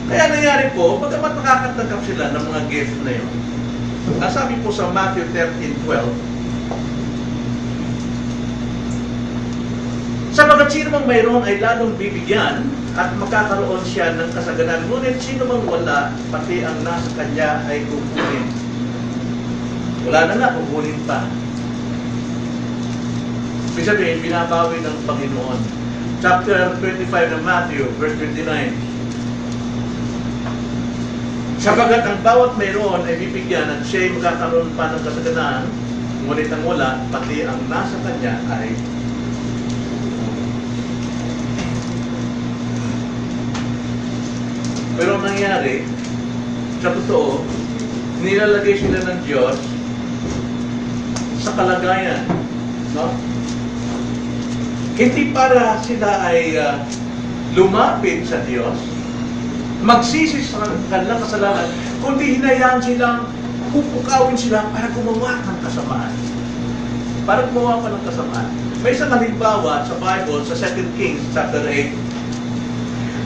Kaya nangyari po, pagkamat nakakatanggap sila ng mga gift na yun, nasabi po sa Matthew 13:12, sapagat sino mang mayroon ay lalong bibigyan at makakaroon siya ng kasaganan, ngunit sino mang wala, pati ang nasa kanya ay kukunin. Wala na nga, kukunin pa. Ibig sabihin, binabawi ng Panginoon. Chapter 25 ng Matthew, verse 29. Sapagat ang bawat mayroon ay bibigyan at siya'y magkakaroon pa ng kasaganan, ngunit ang wala, pati ang nasa kanya ay pero ang nangyari, sa totoo, nilalagay sila ng Diyos sa kalagayan. No? Hindi para sila ay lumapit sa Diyos, magsisi sa kanilang kasalanan, kundi hinayaan silang pupukawin sila para gumawa ng kasamaan. Para gumawa pa ng kasamaan. May isang halimbawa sa Bible, sa 2 Kings chapter 8.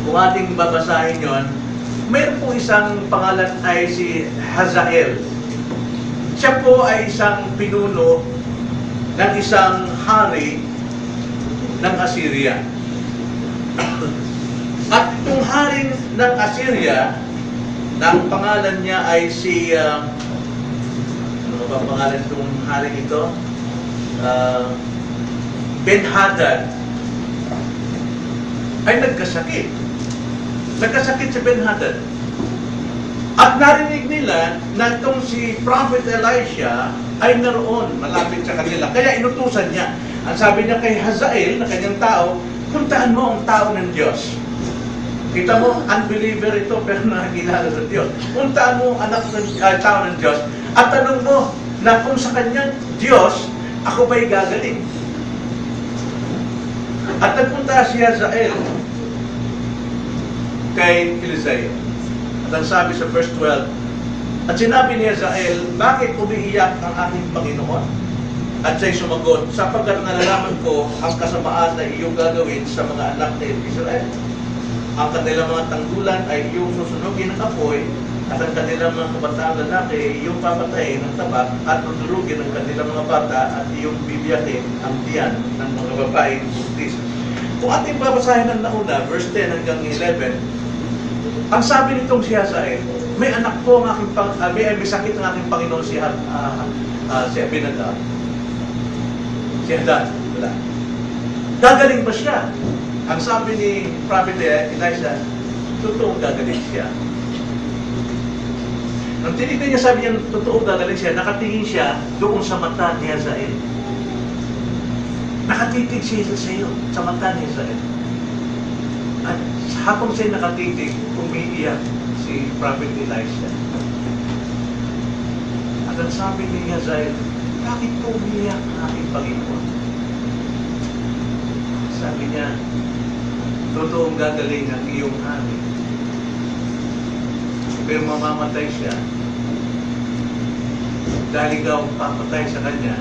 Kung ating babasahin yon, mayroon po isang pangalan ay si Hazael. Siya po ay isang pinuno ng isang hari ng Assyria. At itong haring ng Assyria, na ang pangalan niya ay si ano ba pangalan itong haring ito? Ben-Hadad, ay nagkasakit. Nagkasakit si Ben-Hadad. At narinig nila na itong si Prophet Elisha ay naroon malapit sa kanila. Kaya inutusan niya. Ang sabi niya kay Hazael, na kanyang tao, puntaan mo ang tao ng Diyos. Kita mo, unbeliever ito pero nakakilala sa Diyos. Puntaan mo ang tao ng Diyos at tanong mo na kung sa kanyang Diyos, ako ba'y gagaling? At nagpunta si Hazael kay Eliseo. At ang sabi sa verse 12, at sinabi ni Hazael, bakit umiiyak ang aking Panginoon? At siya'y sumagot, sapagkat nalalaman ko ang kasamaan na iyong gagawin sa mga anak ni Israel. Ang kanilang mga tanggulan ay iyong susunugin ng apoy, at ang kanilang mga kabataang lalaki ay iyong papatayin ng tabak, at nudurugin ang kanilang mga bata, at iyong bibiyakin ang tiyan ng mga babaeng buntis. Kung ating babasahin ng nauna, verse 10 hanggang 11, ang sabi nitong si Hazael, may anak po ang aking may sakit ng aking Panginoon si Abinadab. Si Hadad, wala. Gagaling ba siya? Ang sabi ni Prophet Elijah, totoong gagaling siya. Nung tinignan niya, sabi niya, totoong gagaling siya, nakatingin siya doon sa mata ni Hazael. Nakatitig siya sa iyo, sa mata ni Hazael. At habang siya nakatitig, umiiyak si Prophet Elijah. At ang sabi ni Hazael, bakit po umiiyak ang aking Panginoon? Sabi niya, totoong gagaling ang iyong hari. Pero mamamatay siya. Dahil ikaw papatay sa kanya,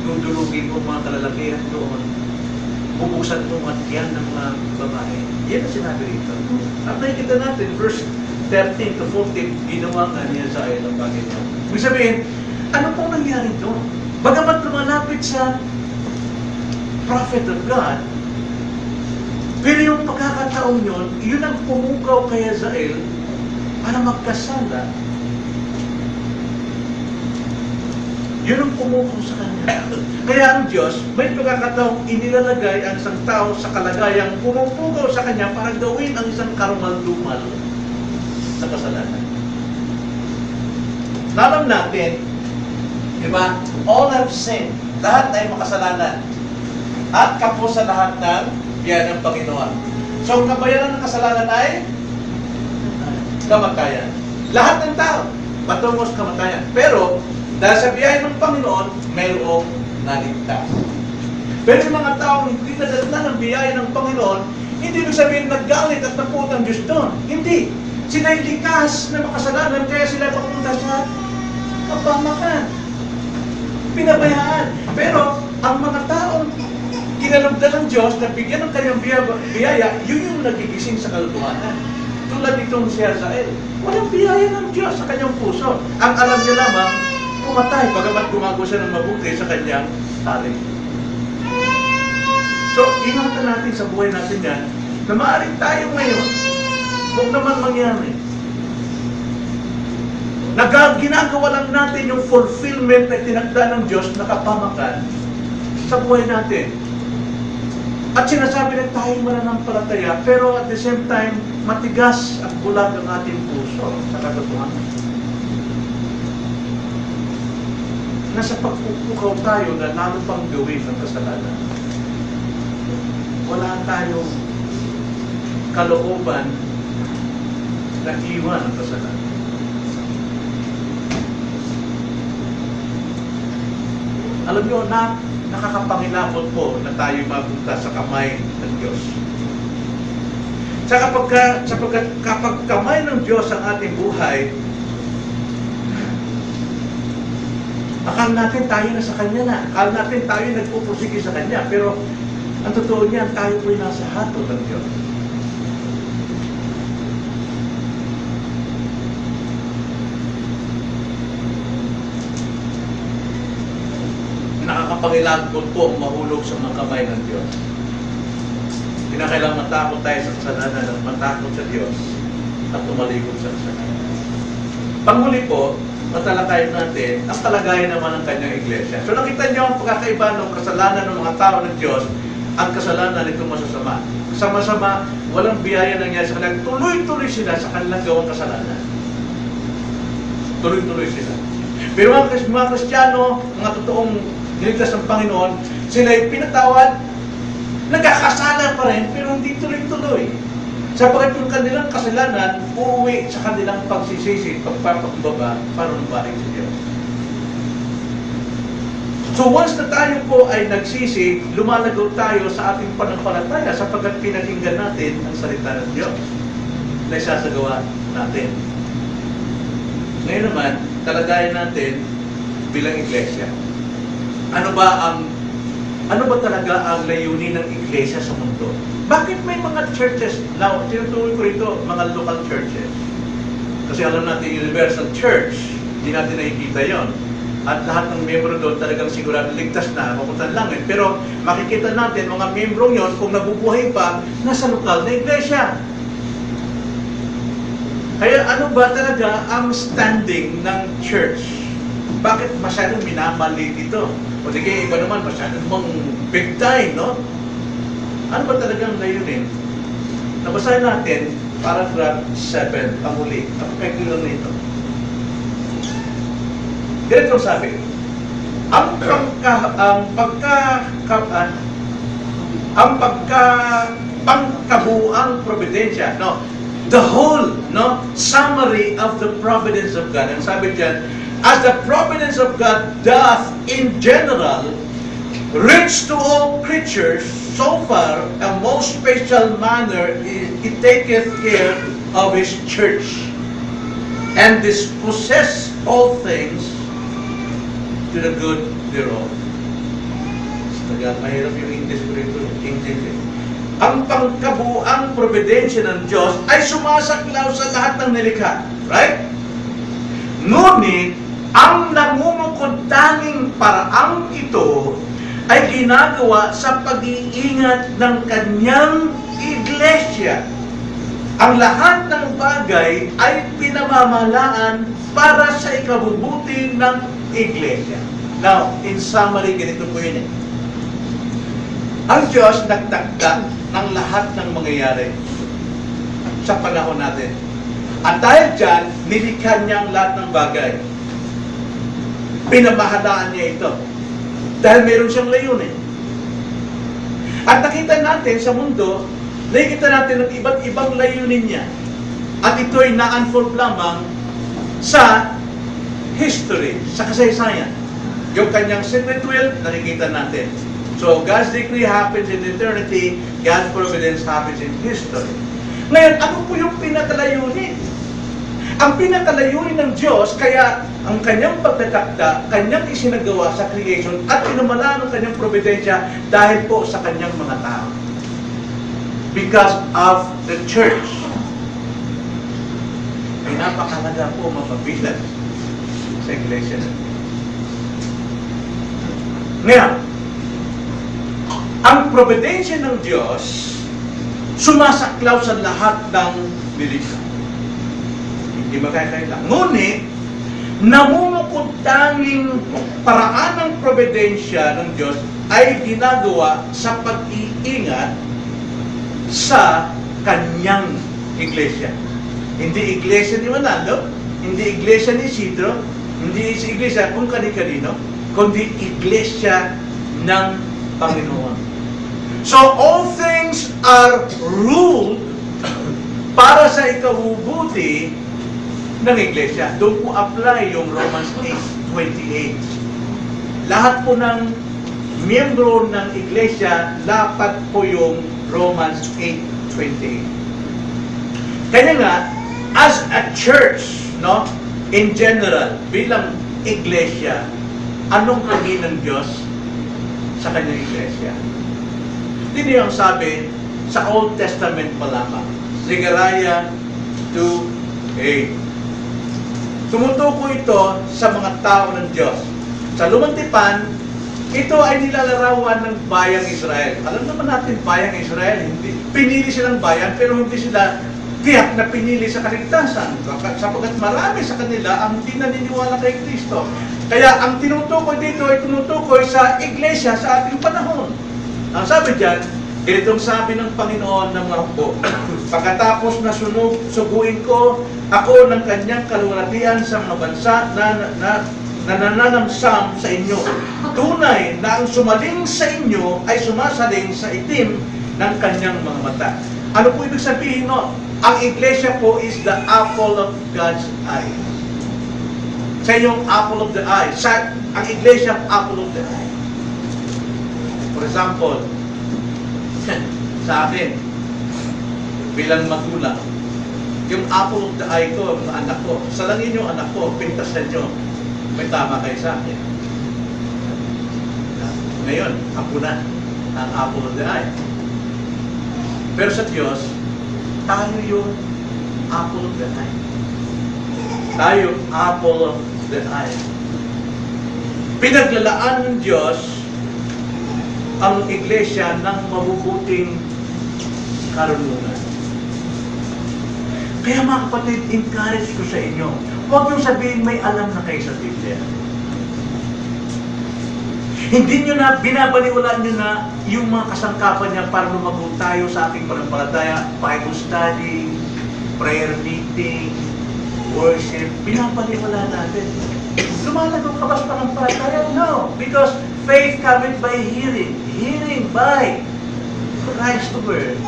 dudulugin mo mga kalalakihan doon. Bubuksan mo ang tiyan ng mga babae. Yan ang sinabi rito. At nakikita natin, verse 13 to 14, ginawa nga niya sa ayon ng Panginoon. Ibig sabihin, ano pong nangyari doon? Bagamat lumalapit sa prophet of God, pero yung pagkakataon yun, yun ang pumukaw kay Hazael para magkasala. Yun ang pumukaw sa kanya. Kaya ang Diyos, may pagkakataong inilalagay ang isang tao sa kalagayang pumupukaw sa kanya para gawin ang isang karumal-dumal sa kasalanan. Alam natin, di ba? All have sinned. Lahat ay makasalanan. At kapos sa lahat ng biyaya ng Panginoon. So, ang kabayaran ng kasalanan ay kamatayan. Lahat ng tao, patungo sa kamatayan. Pero, dahil sa biyaya ng Panginoon, mayroong naligtas. Pero yung mga taong hindi nadala ng biyaya ng Panginoon, hindi ibig sabihin naggalit at napunta ang Diyos doon. Hindi. Sila'y likas na makasalanan, kaya sila papunta sa kapamakan. Pinabayaan. Pero, ang mga taong kinalagdan ng Diyos na bigyan ng kanyang biyaya, yun yung nagigising sa kalutuhanan. Tulad itong si Hazael. Walang biyaya ng Diyos sa kanyang puso. Ang alam niya lamang, pumatay, bagamat gumagawa siya ng mabuti sa kanyang hari. So, ingatan natin sa buhay natin yan, na maaaring tayo ngayon, kung naman mangyari, ginagawa lang natin yung fulfillment na tinagda ng Diyos na kapamakan sa buhay natin. At sinasabi na tayo mananampalataya, pero at the same time, matigas at bulag ang ating puso sa katotohanan. Nasa pagpupukaw tayo na lalo pang gawin ng kasalanan. Wala tayong kalooban na iwan ang kasalanan. Alam niyo, nakakapangilabot po na tayo mapunta sa kamay ng Diyos. Kapag kamay ng Diyos ang ating buhay, akala natin tayo na sa Kanya na. Akala natin tayo nagpupursige sa Kanya. Pero ang totoo niyan, tayo po'y nasa hatol ng Diyos. Nakakapangilabot po ang mahulog sa mga kamay ng Diyos. Kinakailangan matakot tayo sa kasalanan at matakot sa Diyos at tumalikod sa kasalanan. Panghuli po, matalakayin natin ang kalagayan naman ng kanyang iglesia. So nakita niyo ang pagkakaiba ng kasalanan ng mga tao ng Diyos at kasalanan nitong masasama. Sama-sama, walang biyaya nangyari sa kanila. Tuloy-tuloy sila sa kanilang gawang kasalanan. Tuloy-tuloy sila. Pero mga Kristiyano, mga totoong niligtas ng Panginoon, sila'y pinatawad, nagkakasala pa rin, pero hindi tuloy-tuloy. Sapagkat yung kanilang kasalanan, uuwi sa kanilang pagsisisi, pagpapakumbaba, para lumabalik sa Diyos. So once na tayo po ay nagsisi, lumalagot tayo sa ating panampalataya sapagkat pinakinggan natin ang salita ng Diyos na isasagawa natin. Ngayon naman, talagayan natin bilang iglesia. Ano ba talaga ang layunin ng iglesia sa mundo? Bakit may mga churches? Now, tinutuloy ko rito, mga local churches. Kasi alam natin, universal church, hindi natin nakikita yon. At lahat ng membro doon talagang sigurado ligtas na, mapunta langit. Pero makikita natin, mga membro yon, kung nabubuhay pa, nasa lokal na iglesia. Kaya ano ba talaga ang standing ng church? Bakit masyadong minamaliit ito? O sige, iba naman, masyadong big time, no? Ano ba talagang layunin? Nabasahin natin, paragraph 7, panghuli. Napakailan nito. Ganito sabi, pangkabuang providensya, no? The whole, no, summary of the providence of God. And sabi diyan, as the providence of God doth in general reach to all creatures, so far a most special manner it taketh care of his church, and dispossess all things to the good thereof. Mahirap yung English ko rito. Ang pangkabuang providensya ng Diyos ay sumasaklaw sa lahat ng nilikha. Right? Ngunit, ang namumukod tanging paraang ito ay ginagawa sa pag-iingat ng kanyang iglesia. Ang lahat ng bagay ay pinamamalaan para sa ikabubuti ng iglesia. Now, in summary, ganito po yun eh. Ang Diyos nagtakda ng lahat ng mangyayari sa panahon natin. At dahil dyan, nilikha niya ang lahat ng bagay. Pinamahalaan niya ito. Dahil meron siyang layunin. At nakita natin sa mundo, nakikita natin ang iba't ibang layunin niya. At ito'y na-unfold lamang sa history, sa kasaysayan. Yung kanyang secret will, nakikita natin. So, God's decree happens in eternity, God's providence happens in history. Ngayon, ano po yung pinakalayunin? Ang pinakalayunin ng Diyos, kaya ang kanyang pagtatakda, kanyang isinagawa sa creation, at pinamalaan ng kanyang providensya dahil po sa kanyang mga tao. Because of the church. Ay napakalaga po mapabilang sa iglesia. Ngayon, ang providensya ng Diyos sumasaklaw sa lahat ng nilikha. Hindi makakaila. Ngunit, namumukod tanging paraan ng providensya ng Diyos ay ginagawa sa pag-iingat sa kanyang iglesia. Hindi iglesia ni Manalo, hindi iglesia ni Isidro, hindi iglesia kung kani-kanino, kundi iglesia ng Panginoon. So, all things are ruled para sa ikabubuti ng iglesia. Doon po apply yung Romans 8:28. Lahat po ng miyembro ng iglesia, dapat po yung Romans 8:28. Kaya nga, as a church, no, in general, bilang iglesia, anong plano ng Diyos sa kanyang iglesia? Hindi yung sabi sa Old Testament pa lamang. Zechariah 2:8. Tumutukoy ito sa mga tao ng Diyos. Sa Lumang Tipan, ito ay nilalarawan ng bayang Israel. Alam naman natin, bayang Israel, hindi, pinili silang bayan, pero hindi sila tiyak na pinili sa kaligtasan. Sapagkat marami sa kanila ang hindi naniniwala kay Kristo. Kaya ang tinutukoy dito ay tinutukoy sa iglesia sa ating panahon. Ang sabi diyan, itong sabi ng Panginoon ng mga hukbo, pagkatapos na suguin ko ako ng kanyang kaluwalhatian sa mga bansa na nananamsam sa inyo. Tunay na ang sumaling sa inyo ay sumasaling sa itim ng kanyang mga mata. Ano po ibig sabihin no? Ang iglesia po is the apple of God's eye. Sa inyong apple of the eye. Ang iglesia, apple of the eye. For example, sa akin, bilang magulang, yung apple of the eye ko, mga anak ko, salangin yung anak ko, pintasan nyo, may tama kayo sa akin. Ngayon, ako na ang apple of the eye. Pero sa Diyos, tayo yung apple of the eye. Tayo apple of the eye. Pinaglalaan ng Diyos ang iglesia ng mabubuting karunungan. Kaya mga kapatid, encourage ko sa inyo, huwag niyong sabihin may alam na kayo sa Biblia. Hindi nyo na, binabaliwala nyo na yung mga kasangkapan niya para lumago tayo sa ating panampalataya, Bible study, prayer meeting, worship, binabaliwala natin. Lumalago ka ba sa panampalataya? No. Because faith cometh by hearing. Hearing by Christ's word.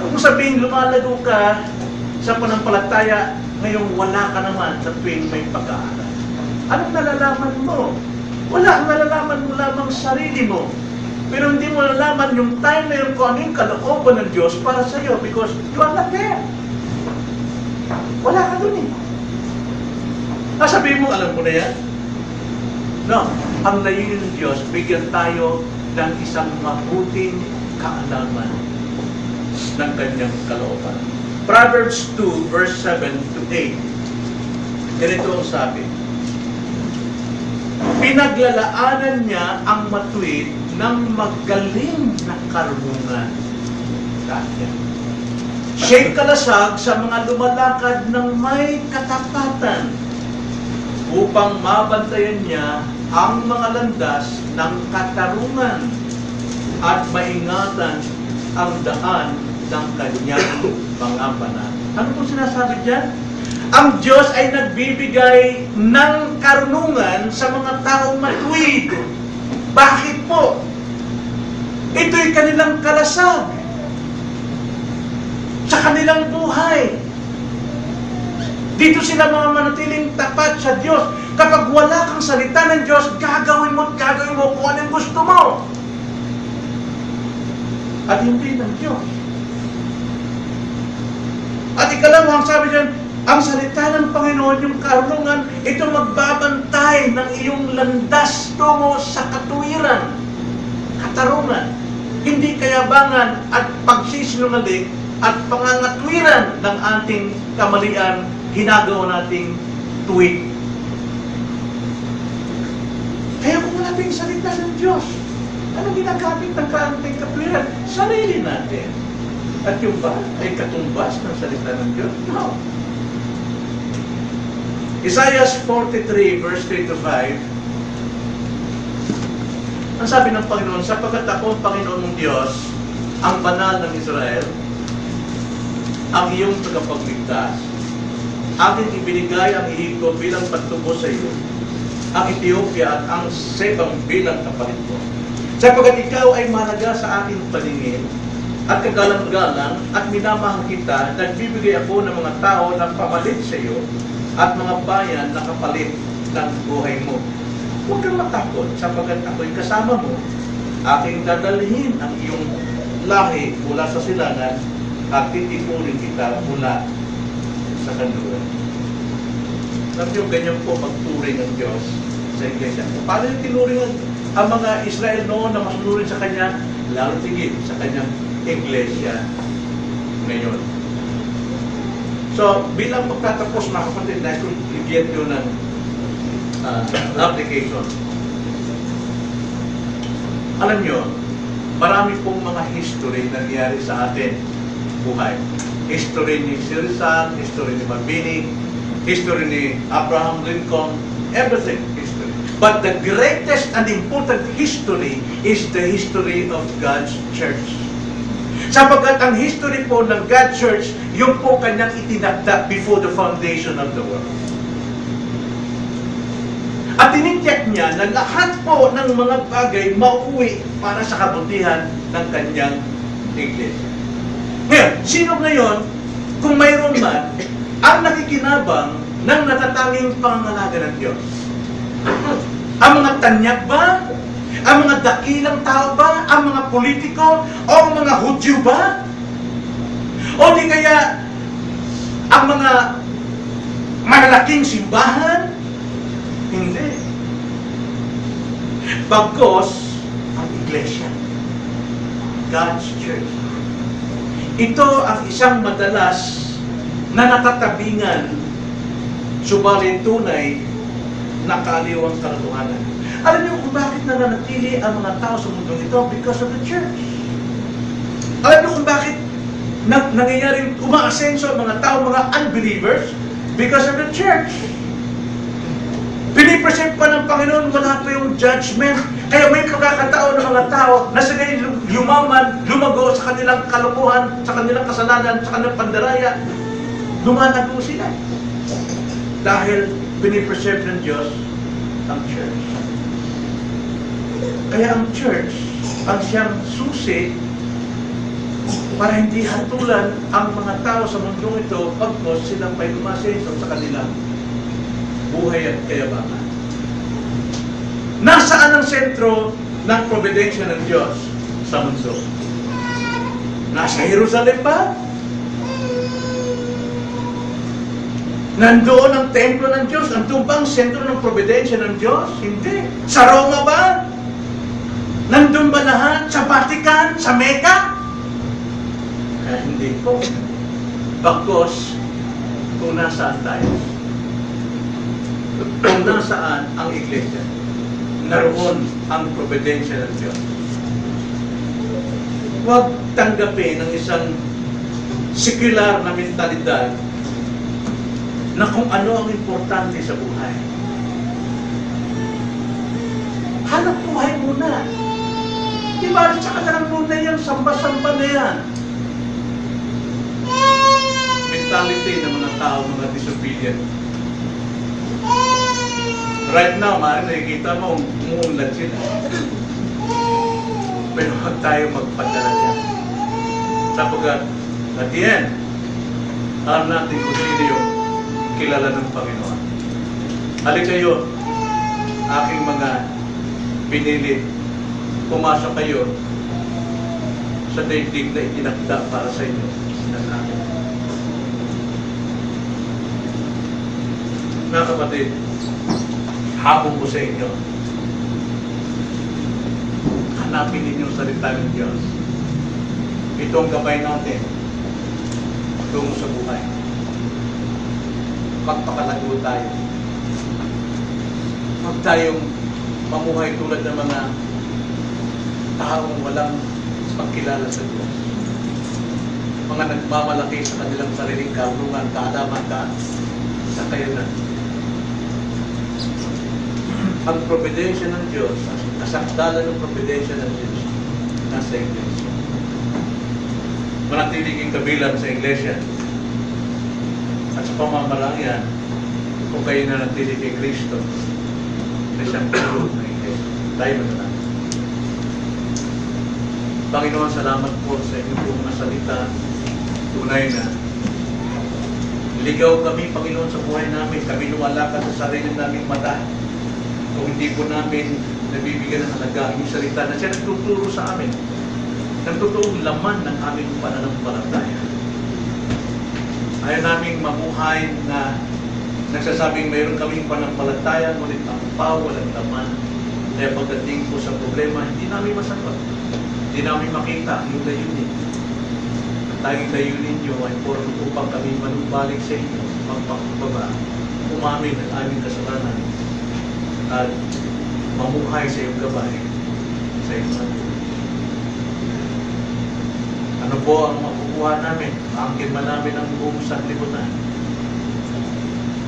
Kung sabihin, lumalago ka sa panampalataya, ngayong wala ka naman sa tuwing may pag-aaral. Anong nalalaman mo? Wala, nalalaman mo lamang sarili mo. Pero hindi mo nalalaman yung time na yun kung ano yung kalooban ng Diyos para sa iyo because you are not there. Wala ka dun eh. Sabihin mo, alam mo na yan? No. Ang layunin ng Diyos, bigyan tayo ng isang mabuting kaalaman ng kanyang kalooban. Proverbs 2, verse 7 to 8. Ganito ang sabi. Pinaglalaanan niya ang matuwid ng magaling na karunungan. Siya'y kalasag sa mga lumalakad ng may katapatan upang mabantayan niya ang mga landas ng katarungan at maingatan ang daan ng kanyang mga banal. Ano po sinasabi dyan? Ang Diyos ay nagbibigay ng karunungan sa mga taong matuwid. Bakit po? Ito'y kanilang kalasag sa kanilang buhay. Dito sila mga manatiling tapat sa Diyos. Kapag wala kang salita ng Diyos, gagawin mo kung anong gusto mo. At hindi ng Diyos. At ikalamang sabi dyan, ang salita ng Panginoon, yung karunungan, ito magbabantay ng iyong landas tungo sa katuwiran, katarungan. Hindi kayabangan at pagsisinungaling at pangangatwiran ng ating kamalian, ginagawa nating tuwid. Kaya kung wala tayong salita ng Diyos, anong ginagamit ng ating katwiran? Sarili natin. At yung ba ay katumbas ng salita ng Diyos? No. Isaiah 43, verse 3 to 5. Ang sabi ng Panginoon, sapagkat ako ang Panginoon mong Diyos, ang banal ng Israel, ang iyong tagapagligtas, aking ibinigay ang Ehipto bilang pagtubo sa iyo, ang Ethiopia at ang Sebang bilang kapalit ko. Sapagkat ikaw ay mahalaga sa aking paningin, at kagalang-galang at minamahal kita, nagbibigay ako ng mga tao na pamalit sa iyo, at mga bayan na kapalit ng buhay mo. Huwag kang matakot sapagkat ako'y kasama mo. Aking dadalhin ang iyong lahi mula sa silangan at titipurin kita mula sa kanluran. Alam niyo, ganyan po magturing ng Diyos sa iglesia. Paano yung tinuring ang mga Israel noon na masunurin sa Kanya, lalo tigit sa Kanyang iglesia ngayon. So, bilang magtatapos mga kapatid, nais kong bigyan nyo ng application. Alam nyo, marami pong mga history nangyari sa atin buhay. History ni Rizal, history ni Mabini, history ni Abraham Lincoln, everything history. But the greatest and important history is the history of God's church. Sapagkat ang history po ng God's Church, yung po kanyang itinakda before the foundation of the world. At tinitiyak niya na lahat po ng mga bagay mauwi para sa kabutihan ng kanyang iglesia. Ngayon, sino ngayon, kung mayroon man, ang nakikinabang ng natatanging pangangalaga ng Diyos? Ang mga tanyak ba? Ang mga dakilang tao ba? Ang mga politiko? O ang mga Hudyo ba? O di kaya ang mga malalaking simbahan? Hindi. Bagos ang iglesia. God's Church. Ito ang isang madalas na natatabingan, subalit tunay na kaliwang katotohanan. Alam niyo kung bakit nananatili ang mga tao sa mundo ito? Because of the church. Alam niyo kung bakit nangyayaring umaasenso ang mga tao, mga unbelievers? Because of the church. Pinipresent pa ng Panginoon, wala pa yung judgment. Kaya may pagkakataon ng mga tao na sila yumaman, lumago sa kanilang kalokohan, sa kanilang kasalanan, sa kanilang pandaraya. Lumalago sila. Dahil pinipreserve ng Diyos ang church. Kaya ang church, ang siyang susi para hindi hatulan ang mga tao sa mundong ito pagkos silang may lumasenso sa kanilang buhay at kayabangan. Nasaan ang sentro ng providensya ng Diyos sa mundo? Nasa Jerusalem ba? Nandoon ang templo ng Diyos? Nandoon ba ang sentro ng providensya ng Diyos? Hindi. Sa Roma ba? Nandoon ba lahat? Sa Vatican? Sa Mecca? Hindi po. Bagkos, kung nasaan tayo, kung nasaan ang iglesia, naroon ang providensya ng Diyos. Huwag tanggapin ng isang sekular na mentalidad na kung ano ang importante sa buhay. Hanap buhay muna. Diba, tsaka na lang muna yan, samba-samba na yan. Mentality ng mga tao, mga disobedient. Right now, nakikita mo, umuunlad sila. Pero huwag tayo magpadala dyan. Sapagkat, at the end, alam natin kung sino yung kilala ng Panginoon. Halika kayo, aking mga pinili, pumasok kayo sa daigdig na itinakda para sa inyo ng akin. Mga kapatid, hapon ko sa inyo, hanapin ninyo ang salita ng Diyos. Ito ang gabay natin tungo sa buhay. Magpakalago tayo. Huwag tayong mamuhay tulad ng mga taong walang pagkilala sa Diyos. Mga nagmamalaki sa kanilang sariling karunungan, kaalaman, sa kayanan. Ang providensya ng Diyos, ang kasakdalan ng providensya ng Diyos, nasa iglesia. Manatiling kabilang sa iglesia. At sa pamamaraan yan, kung kayo na natili kay Kristo, na siyang pulo ng iglesia. Tayo manalangin. Panginoon, salamat po sa inyong pong mga salita. Tunay na ligaw kami, Panginoon, sa buhay namin. Kami lumalakad sa sarili naming mata. Kung hindi po namin nabibigyan ng halaga ang salita na siya nagtuturo sa amin ng totoong laman ng aming pananampalataya. Ayaw naming mabuhay na nagsasabing mayroon kaming pananampalataya, ngunit ang pao walang laman. Kaya pagdating po sa problema, hindi namin masagot. Hindi namin makita ang iyong layunin. Ang tanging layunin niyo ay upang kami manumbalik sa inyo, magpakubaba, umamin ang aming kasalanan, at mamuhay sa iyong gabay sa iyong santo. Ano po ang makukuha namin? Maangkin man namin ang buong sanlibutan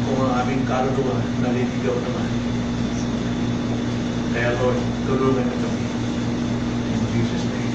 kung ang aming kaluluwa naliligaw naman. Kaya Lord, tulungan na kami. In Jesus' name.